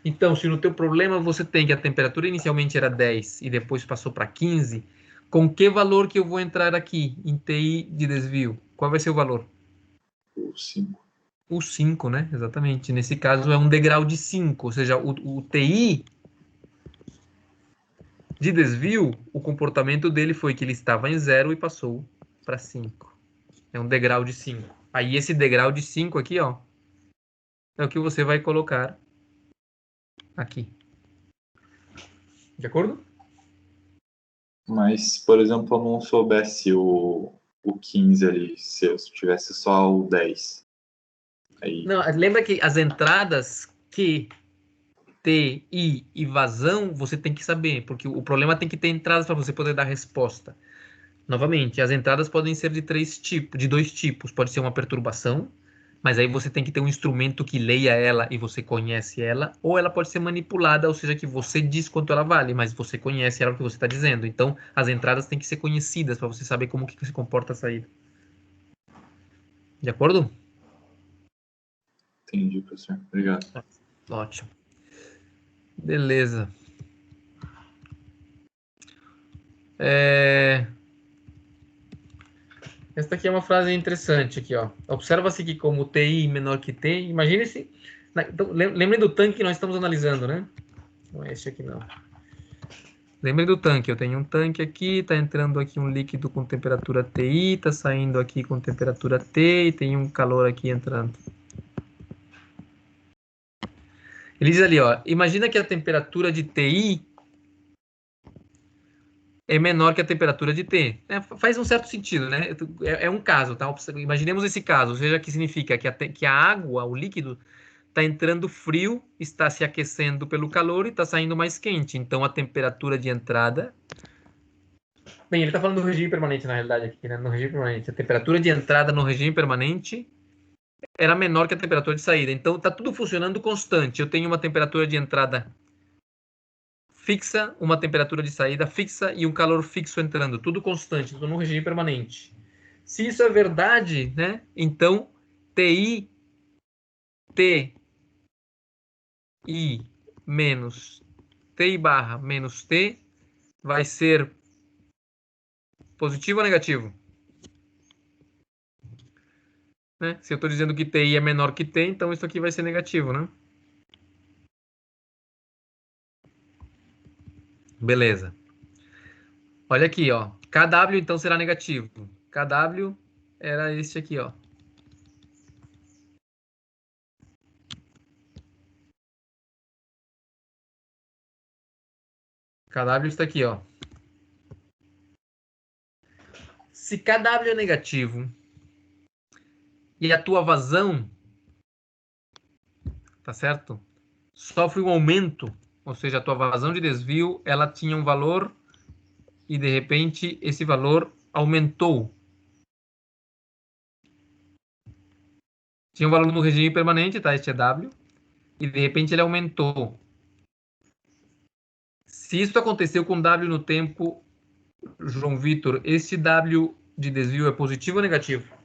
Então, se no teu problema você tem que a temperatura inicialmente era 10 e depois passou para 15, com que valor que eu vou entrar aqui em TI de desvio? Qual vai ser o valor? O 5. O 5, né? Exatamente. Nesse caso é um degrau de 5, ou seja, o TI de desvio, o comportamento dele foi que ele estava em 0 e passou para 5. É um degrau de 5. Aí esse degrau de 5 aqui, ó, é o que você vai colocar aqui. De acordo? Mas, por exemplo, eu não soubesse o 15 ali, se eu tivesse só o 10. Aí... Não, lembra que as entradas Q, T, I e vazão você tem que saber, porque o problema tem que ter entradas para você poder dar resposta. Novamente, as entradas podem ser de dois tipos. Pode ser uma perturbação, mas aí você tem que ter um instrumento que leia ela e você conhece ela, ou ela pode ser manipulada, ou seja, que você diz quanto ela vale, mas você conhece ela o que você está dizendo. Então, as entradas têm que ser conhecidas para você saber como que se comporta a saída. De acordo? Entendi, professor. Obrigado. Ótimo. Beleza. Esta aqui é uma frase interessante aqui, ó. Observa-se que como TI menor que T, imagine-se... Então, lembrem do tanque que nós estamos analisando, né? Não é esse aqui, não. Lembrem do tanque. Eu tenho um tanque aqui, está entrando aqui um líquido com temperatura TI, está saindo aqui com temperatura T e tem um calor aqui entrando. Ele diz ali, ó, imagina que a temperatura de TI é menor que a temperatura de T. Faz um certo sentido, né? É um caso, tá? Imaginemos esse caso, ou seja, que significa que a água, o líquido, está entrando frio, está se aquecendo pelo calor e está saindo mais quente. Então, a temperatura de entrada... Bem, ele está falando do regime permanente, na realidade, aqui, né? No regime permanente. A temperatura de entrada no regime permanente era menor que a temperatura de saída. Então, está tudo funcionando constante. Eu tenho uma temperatura de entrada fixa, uma temperatura de saída fixa e um calor fixo entrando. Tudo constante, tudo no regime permanente. Se isso é verdade, né? Então, TI menos TI barra menos T vai ser positivo ou negativo? Né? Se eu estou dizendo que TI é menor que T, então isso aqui vai ser negativo, né? Beleza. Olha aqui, ó. KW então será negativo. KW era este aqui, ó. KW está aqui, ó. Se KW é negativo e a tua vazão, tá certo? Sofre um aumento, ou seja, a tua vazão de desvio, ela tinha um valor e de repente esse valor aumentou. Tinha um valor no regime permanente, tá? Este é W, e de repente ele aumentou. Se isso aconteceu com W no tempo, João Vitor, esse W de desvio é positivo ou negativo?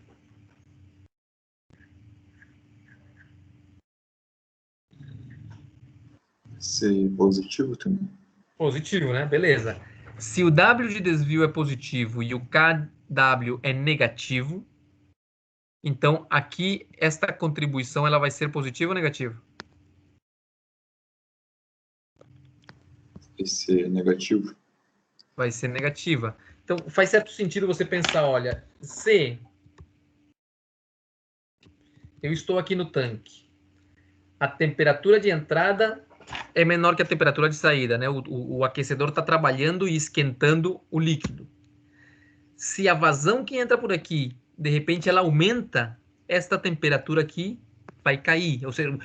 Ser positivo também. Positivo, né? Beleza. Se o W de desvio é positivo e o KW é negativo, então aqui esta contribuição ela vai ser positiva ou negativa? Vai ser negativo. Vai ser negativa. Então faz certo sentido você pensar, olha, se eu estou aqui no tanque, a temperatura de entrada é menor que a temperatura de saída, né? O aquecedor está trabalhando e esquentando o líquido. Se a vazão que entra por aqui, de repente, ela aumenta, esta temperatura aqui vai cair. Ou seja,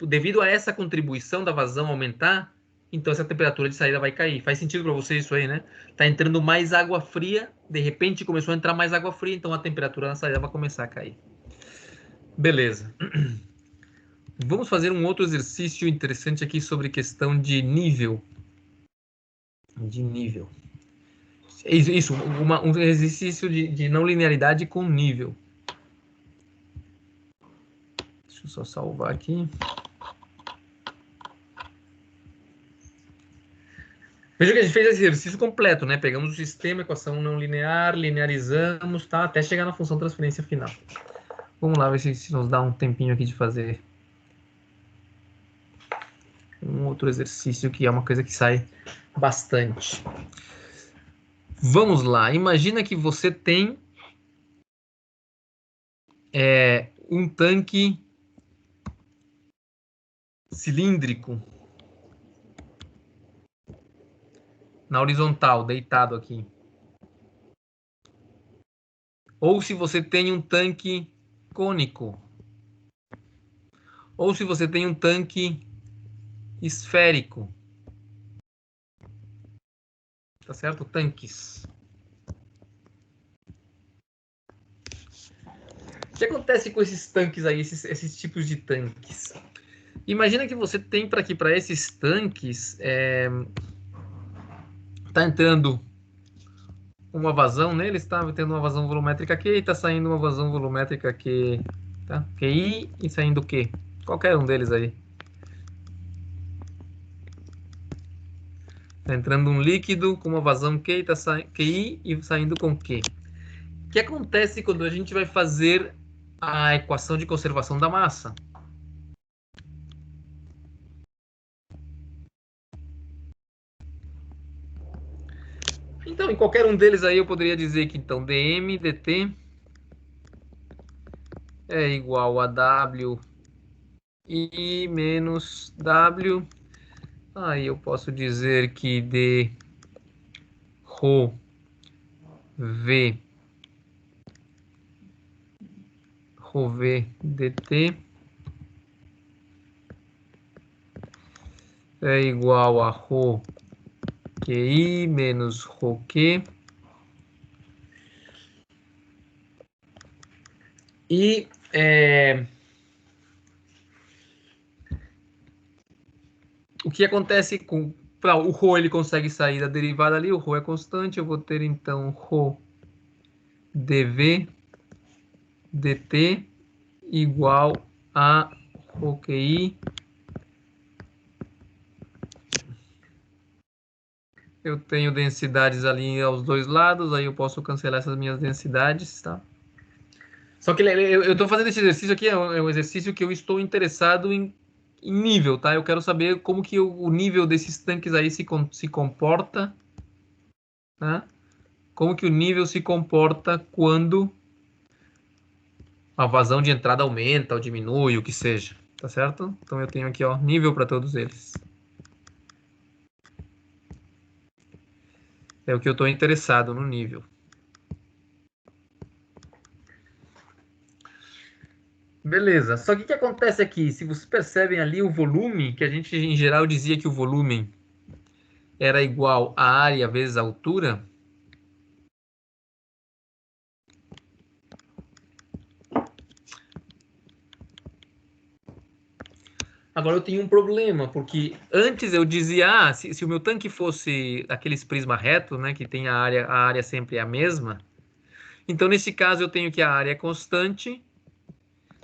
devido a essa contribuição da vazão aumentar, então essa temperatura de saída vai cair. Faz sentido para vocês isso aí, né? Tá entrando mais água fria, de repente começou a entrar mais água fria, então a temperatura na saída vai começar a cair. Beleza. Vamos fazer um outro exercício interessante aqui sobre questão de nível. De nível. Isso, um exercício de não linearidade com nível. Deixa eu só salvar aqui. Veja que a gente fez esse exercício completo, né? Pegamos o sistema, equação não linear, linearizamos, tá? Até chegar na função transferência final. Vamos lá ver se nos dá um tempinho aqui de fazer um outro exercício que é uma coisa que sai bastante. Vamos lá. Imagina que você tem um tanque cilíndrico na horizontal, deitado aqui. Ou se você tem um tanque cônico. Ou se você tem um tanque esférico. Tá certo? Tanques. O que acontece com esses tanques aí, esses tipos de tanques? Imagina que você tem para esses tanques tá entrando uma vazão neles, está tendo uma vazão volumétrica Q e está saindo uma vazão volumétrica Q, tá? QI e saindo Q. Qualquer um deles aí. Está entrando um líquido com uma vazão Q, QI e saindo com Q. O que acontece quando a gente vai fazer a equação de conservação da massa? Então, em qualquer um deles aí eu poderia dizer que então dm dt é igual a w i menos w. Aí eu posso dizer que d ρ v dt é igual a ρ QI menos ρ Q. E o que acontece com o ρ, ele consegue sair da derivada ali, o ρ é constante, eu vou ter então ρ dv dt igual a ρ QI. Eu tenho densidades ali aos dois lados, aí eu posso cancelar essas minhas densidades, tá? Só que eu estou fazendo esse exercício aqui, é um exercício que eu estou interessado em nível, tá? Eu quero saber como que o nível desses tanques aí se comporta, tá? Como que o nível se comporta quando a vazão de entrada aumenta ou diminui, o que seja, tá certo? Então eu tenho aqui, ó, nível para todos eles. É o que eu estou interessado no nível. Beleza, só que o que acontece aqui? Se vocês percebem ali o volume, que a gente em geral dizia que o volume era igual a área vezes a altura. Agora eu tenho um problema, porque antes eu dizia, se o meu tanque fosse aqueles prisma reto, né, que tem a área sempre é a mesma, então nesse caso eu tenho que a área é constante,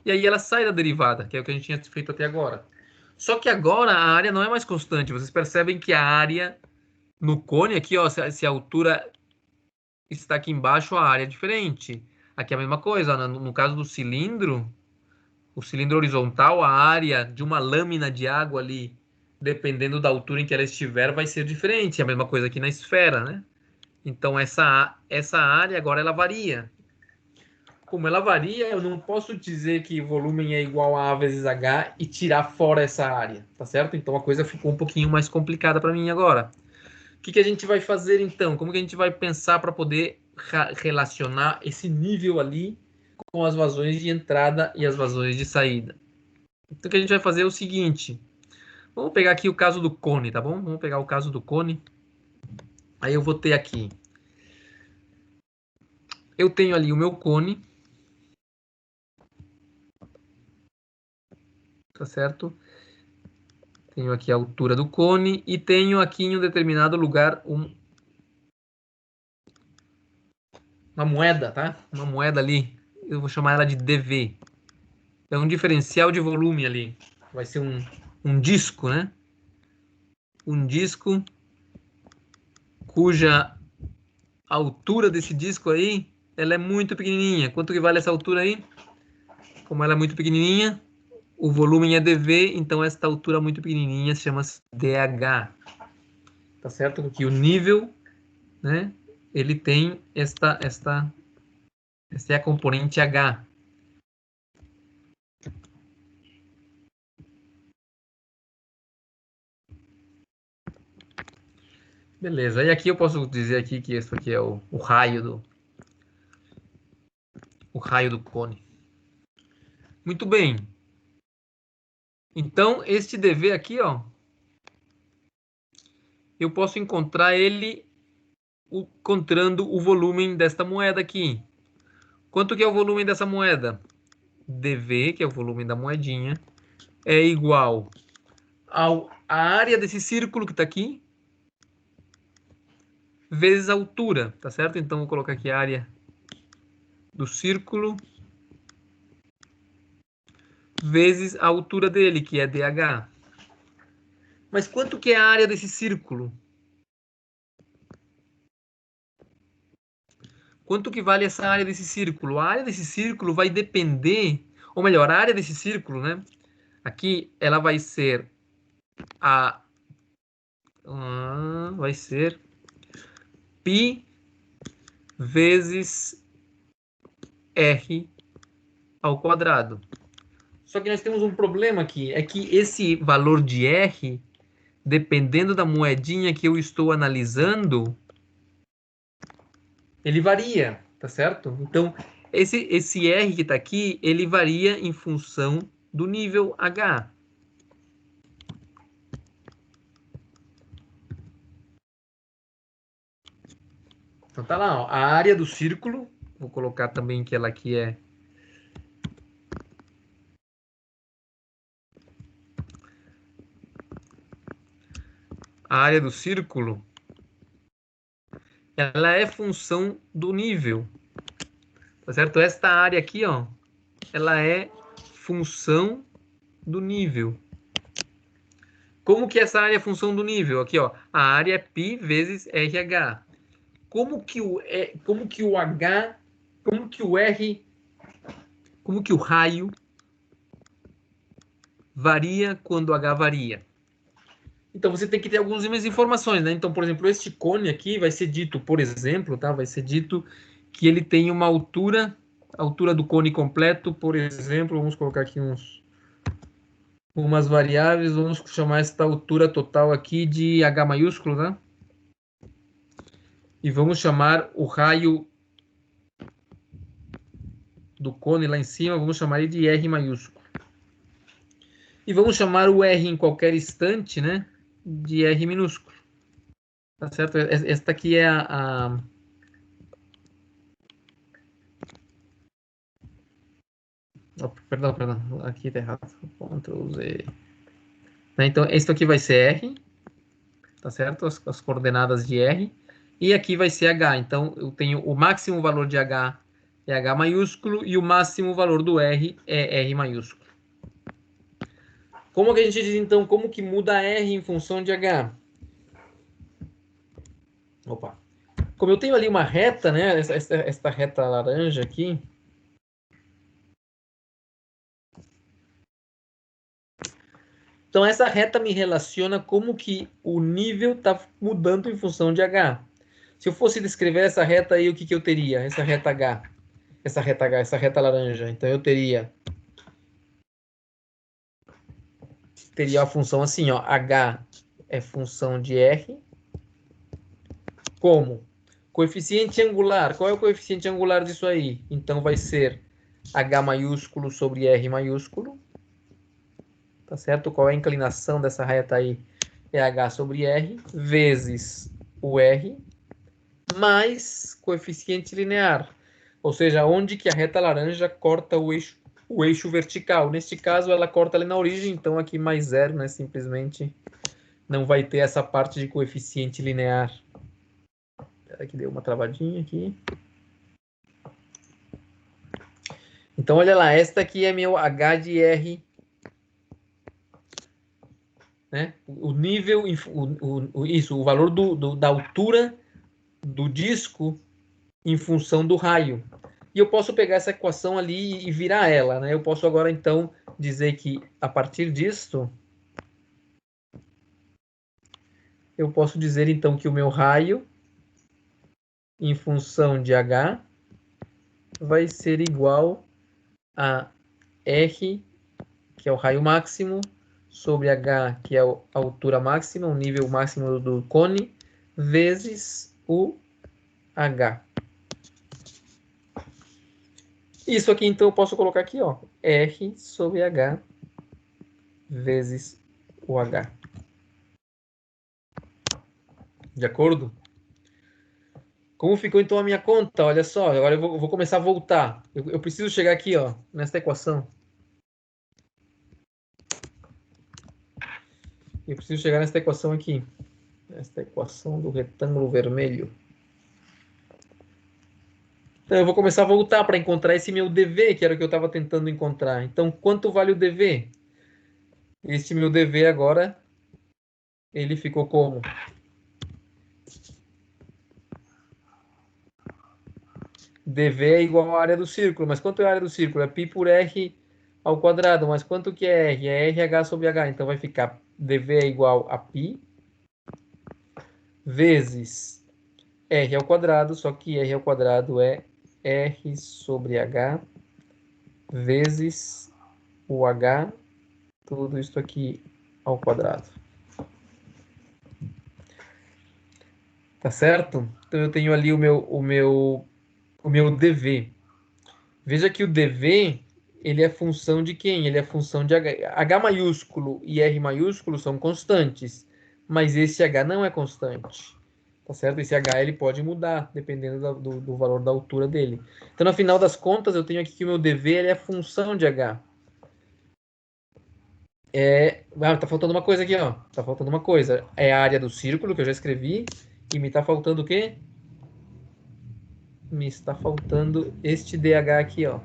e aí ela sai da derivada, que é o que a gente tinha feito até agora. Só que agora a área não é mais constante, vocês percebem que a área no cone aqui, ó, se a altura está aqui embaixo, a área é diferente. Aqui é a mesma coisa, no caso do cilindro, o cilindro horizontal, a área de uma lâmina de água ali, dependendo da altura em que ela estiver, vai ser diferente. É a mesma coisa aqui na esfera, né? Então, essa área agora ela varia. Como ela varia, eu não posso dizer que o volume é igual a A vezes H e tirar fora essa área, tá certo? Então, a coisa ficou um pouquinho mais complicada para mim agora. O que a gente vai fazer, então? Como que a gente vai pensar para poder relacionar esse nível ali com as vazões de entrada e as vazões de saída? Então, o que a gente vai fazer é o seguinte. Vamos pegar aqui o caso do cone, tá bom? Vamos pegar o caso do cone. Aí eu vou ter aqui. Eu tenho ali o meu cone. Tá certo? Tenho aqui a altura do cone e tenho aqui em um determinado lugar uma moeda, tá? Uma moeda ali. Eu vou chamar ela de dV. É um diferencial de volume ali. Vai ser um disco, né? Um disco cuja altura desse disco aí, ela é muito pequenininha. Quanto que vale essa altura aí? Como ela é muito pequenininha, o volume é dV, então esta altura muito pequenininha chama-se dH. Tá certo? Porque o nível, né? Ele tem esta é a componente H. Beleza. E aqui eu posso dizer aqui que isso aqui é o raio do cone. Muito bem. Então, este dV aqui, ó, eu posso encontrar ele encontrando o volume desta moeda aqui. Quanto que é o volume dessa moeda? dV, que é o volume da moedinha, é igual à área desse círculo que está aqui, vezes a altura, tá certo? Então, vou colocar aqui a área do círculo vezes a altura dele, que é dH. Mas quanto que é a área desse círculo? Quanto que vale essa área desse círculo? A área desse círculo vai depender, ou melhor, a área desse círculo, né? Aqui ela vai ser vai ser π vezes r ao quadrado. Só que nós temos um problema aqui, é que esse valor de r, dependendo da moedinha que eu estou analisando, ele varia, tá certo? Então, esse R que está aqui, ele varia em função do nível H. Então tá lá, ó, a área do círculo, vou colocar também que ela aqui é a área do círculo, ela é função do nível, tá certo? Esta área aqui, ó, ela é função do nível. Como que essa área é função do nível? Aqui, ó, a área é π vezes RH. Como que o R, como que o raio varia quando o H varia? Então você tem que ter algumas informações, né? Então, por exemplo, este cone aqui vai ser dito, por exemplo, tá? Vai ser dito que ele tem uma altura do cone completo, por exemplo, vamos colocar aqui umas variáveis, vamos chamar esta altura total aqui de H maiúsculo, né? E vamos chamar o raio do cone lá em cima, vamos chamar ele de R maiúsculo. E vamos chamar o R em qualquer instante, né, de R minúsculo. Tá certo? Esta aqui é Oh, perdão, aqui tá errado. Ctrl Z. Então, isso aqui vai ser R, tá certo? As coordenadas de R. E aqui vai ser H. Então, eu tenho o máximo valor de H é H maiúsculo e o máximo valor do R é R maiúsculo. Como que a gente diz, então, como que muda R em função de H? Opa. Como eu tenho ali uma reta, né? Esta reta laranja aqui. Então, essa reta me relaciona como que o nível está mudando em função de H. Se eu fosse descrever essa reta aí, o que eu teria? Essa reta H. Essa reta laranja. Então, eu teria a função assim, ó. H é função de R. Como? Coeficiente angular. Qual é o coeficiente angular disso aí? Então, vai ser H maiúsculo sobre R maiúsculo. tá certo? Qual é a inclinação dessa reta aí? É H sobre R, vezes o R, mais coeficiente linear. Ou seja, onde que a reta laranja corta o eixo vertical. Neste caso, ela corta ali na origem, então aqui mais zero, né? Simplesmente não vai ter essa parte de coeficiente linear. Espera que deu uma travadinha aqui. Então, olha lá, esta aqui é meu H de R, né? O nível, o valor da altura do disco em função do raio. E eu posso pegar essa equação ali e virar ela, né? Eu posso agora, então, dizer que, a partir disto, eu posso dizer, então, que o meu raio, em função de H, vai ser igual a R, que é o raio máximo, sobre H, que é a altura máxima, o nível máximo do cone, vezes o H. Isso aqui, então, eu posso colocar aqui, ó, R sobre H vezes o H. De acordo? Como ficou, então, a minha conta? Olha só, agora eu vou começar a voltar. Eu preciso chegar aqui, ó, nesta equação. Eu preciso chegar nesta equação aqui. Nesta equação do retângulo vermelho. Então, eu vou começar a voltar para encontrar esse meu dv, que era o que eu estava tentando encontrar. Então, quanto vale o dv? Este meu dv agora, ele ficou como? dv é igual à área do círculo. Mas quanto é a área do círculo? É π por r ao quadrado. Mas quanto que é r? É RH sobre h. Então, vai ficar dv é igual a π vezes r ao quadrado. Só que r ao quadrado é r sobre h vezes o h, tudo isso aqui ao quadrado. Tá certo? Então eu tenho ali o meu dv. Veja que o dv, ele é função de quem? Ele é função de h. H maiúsculo e R maiúsculo são constantes, mas esse h não é constante. Tá certo? Esse h ele pode mudar, dependendo do valor da altura dele. Então, no final das contas, eu tenho aqui que o meu dv ele é função de h. Tá faltando uma coisa aqui, ó. Tá faltando uma coisa. É a área do círculo, que eu já escrevi. E me tá faltando o quê? Me está faltando este DH aqui, ó.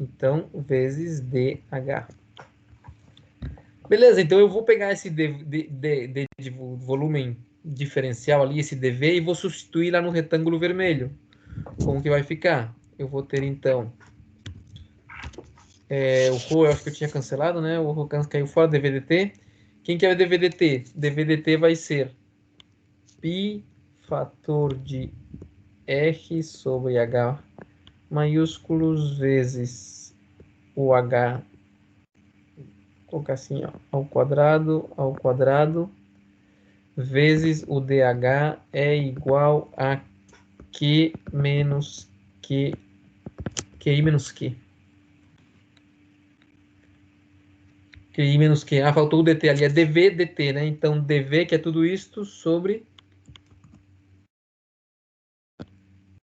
Então, vezes DH. Beleza, então eu vou pegar esse de volume diferencial ali, esse dV, e vou substituir lá no retângulo vermelho. Como que vai ficar? Eu vou ter, então, o ρ eu acho que eu tinha cancelado, né? O ρ caiu fora, dVdt. Quem que é o dVdt? dVdt vai ser π fator de R sobre H maiúsculos vezes o H, vou colocar assim, ó, ao quadrado, vezes o DH é igual a Q menos Q, QI menos Q. QI menos Q. Ah, faltou o DT ali, é dV dt, né? Então, dV, que é tudo isto, sobre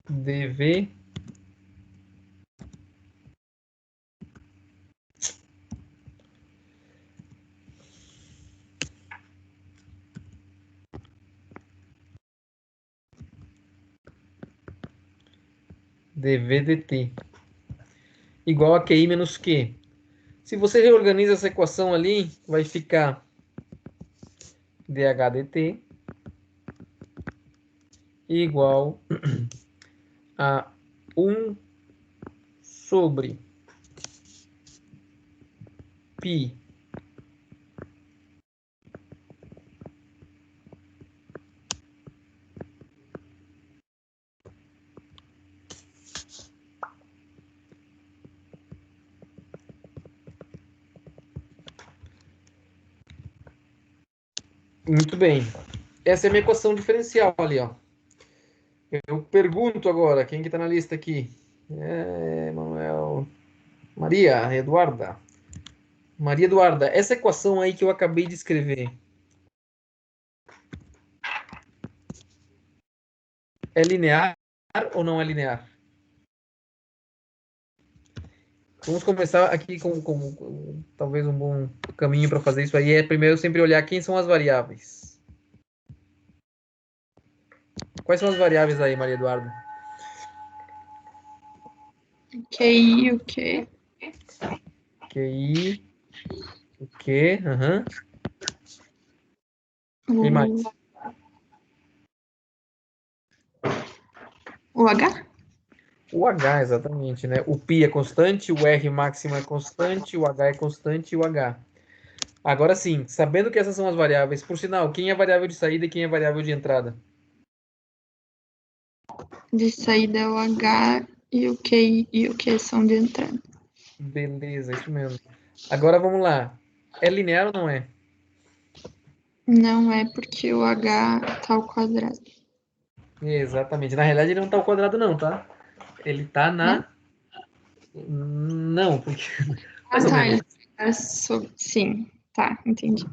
dV dVdt igual a QI menos Q. Se você reorganiza essa equação ali, vai ficar dHdt igual a 1 sobre π Muito bem. Essa é a minha equação diferencial ali, ó. Eu pergunto agora, quem que tá na lista aqui? Manuel, Maria, Eduarda. Maria Eduarda, essa equação aí que eu acabei de escrever é linear ou não é linear? Vamos começar aqui com talvez um bom caminho para fazer isso aí é primeiro sempre olhar quem são as variáveis. Quais são as variáveis aí, Maria Eduarda? QI, o Q. QI, o Q, E mais? O H? O H, exatamente, né? O π é constante, o R máximo é constante, o H é constante e o H. Agora sim, sabendo que essas são as variáveis, por sinal, quem é variável de saída e quem é variável de entrada? De saída é o H e o Q e o Q são de entrada. Beleza, isso mesmo. Agora vamos lá. É linear ou não é? Não é porque o H tá ao quadrado. Exatamente. Na realidade ele não tá ao quadrado não, tá? Ele tá na... Não, porque... Mais ou tá. menos. Sim, tá, entendi.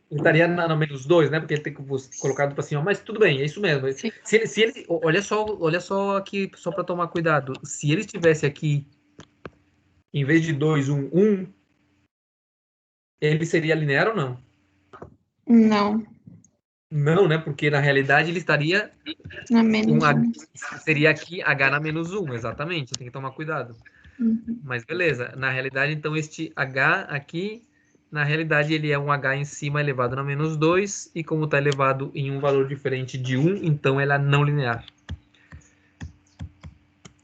Ele estaria na menos 2, né? Porque ele tem colocado para cima. Mas tudo bem, é isso mesmo. Sim. Se ele, olha só aqui, só para tomar cuidado. Se ele estivesse aqui, em vez de 2, 1, 1, ele seria linear ou não? Não, Não, né? Porque na realidade ele estaria... na menos 1. Seria aqui H na menos 1, exatamente. Tem que tomar cuidado. Uhum. Mas beleza. Na realidade, então, este H aqui, na realidade, ele é um H em cima elevado na menos 2, e como está elevado em um valor diferente de 1, então ela é não linear.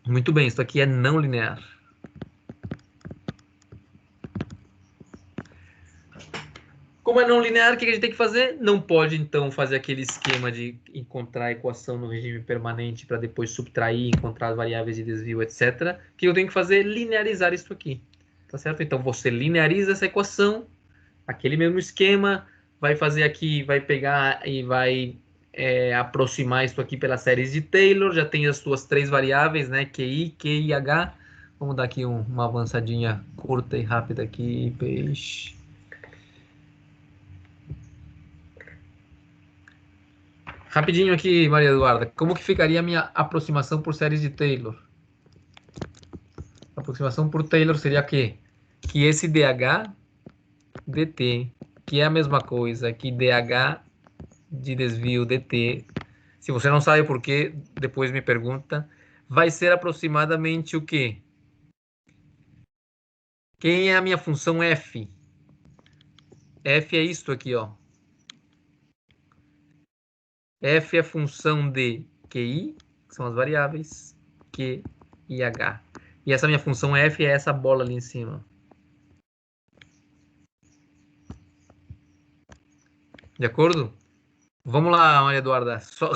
Muito bem, isso aqui é não linear. Como é não linear, o que a gente tem que fazer? Não pode, então, fazer aquele esquema de encontrar a equação no regime permanente para depois subtrair, encontrar as variáveis de desvio, etc. O que eu tenho que fazer? Linearizar isso aqui. Tá certo? Então, você lineariza essa equação, aquele mesmo esquema, vai fazer aqui, vai pegar e vai aproximar isso aqui pelas séries de Taylor, já tem as suas três variáveis, né? QI, Q e H. Vamos dar aqui uma avançadinha curta e rápida aqui, peixe. Rapidinho aqui, Maria Eduarda. Como que ficaria a minha aproximação por séries de Taylor? A aproximação por Taylor seria o quê? Que esse DH dt, que é a mesma coisa que DH de desvio dt, se você não sabe por quê, depois me pergunta, vai ser aproximadamente o quê? Quem é a minha função f? F é isto aqui, ó. F é função de QI, que são as variáveis, Q e H. E essa minha função f é essa bola ali em cima. De acordo? Vamos lá, Maria Eduarda. Só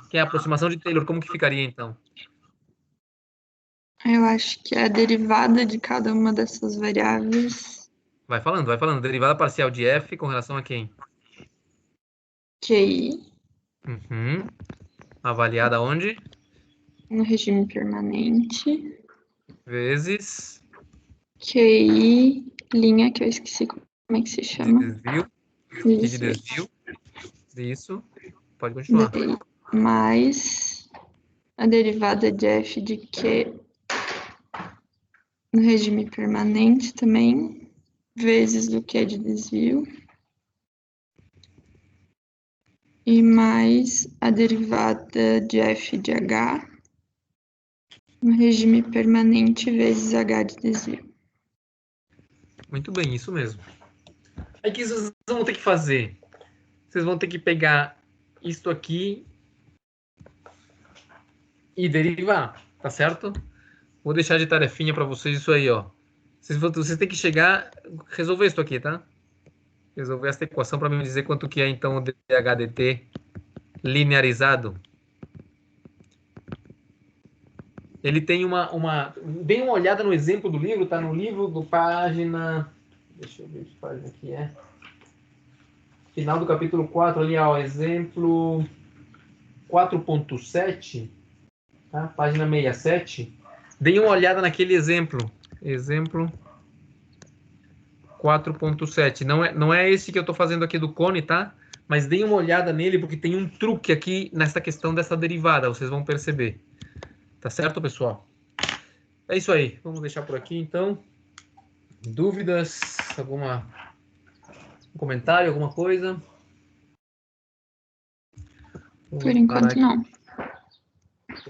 que é a aproximação de Taylor, como que ficaria então? Eu acho que a derivada de cada uma dessas variáveis. Vai falando, vai falando. Derivada parcial de f com relação a quem? QI. Uhum. Avaliada onde? No regime permanente. Vezes. QI, linha que eu esqueci como é que se chama. Desvio. De desvio. Isso. Pode continuar. Daí, mais a derivada de f de q no regime permanente também, vezes do q de desvio. E mais a derivada de f de h no regime permanente vezes h de desvio. Muito bem, isso mesmo. Aí o que vocês vão ter que fazer? Vocês vão ter que pegar isto aqui e derivar, tá certo? Vou deixar de tarefinha para vocês isso aí, ó. Vocês têm que chegar, resolver isso aqui, tá? Resolver essa equação para me dizer quanto que é então o dHdt linearizado. Ele tem Dê uma olhada no exemplo do livro, tá no livro do página... Deixa eu ver que página que é. Final do capítulo 4 ali, ó, exemplo 4.7, tá? Página 67. Deem uma olhada naquele exemplo. Exemplo 4.7. Não é esse que eu estou fazendo aqui do cone, tá? Mas deem uma olhada nele, porque tem um truque aqui nessa questão dessa derivada, vocês vão perceber. Tá certo, pessoal? É isso aí. Vamos deixar por aqui, então. Dúvidas? Um comentário, alguma coisa? Por enquanto, não.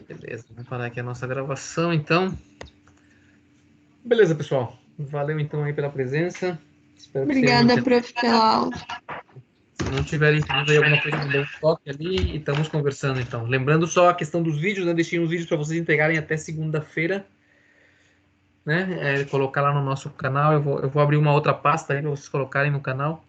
Beleza, vamos parar aqui a nossa gravação, então. Beleza, pessoal. Valeu, então, aí pela presença. Obrigada, prof, pela aula. Se não tiverem entendido aí alguma coisa, me dê um toque ali e estamos conversando, então. Lembrando só a questão dos vídeos, né? Deixei uns vídeos para vocês entregarem até segunda-feira, né? Colocar lá no nosso canal. Eu vou abrir uma outra pasta aí para vocês colocarem no canal.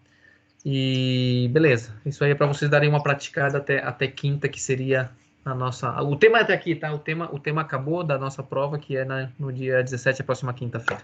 E beleza. Isso aí é para vocês darem uma praticada até quinta, que seria a nossa... O tema é até aqui, tá? O tema acabou da nossa prova, que é no dia 17, a próxima quinta-feira.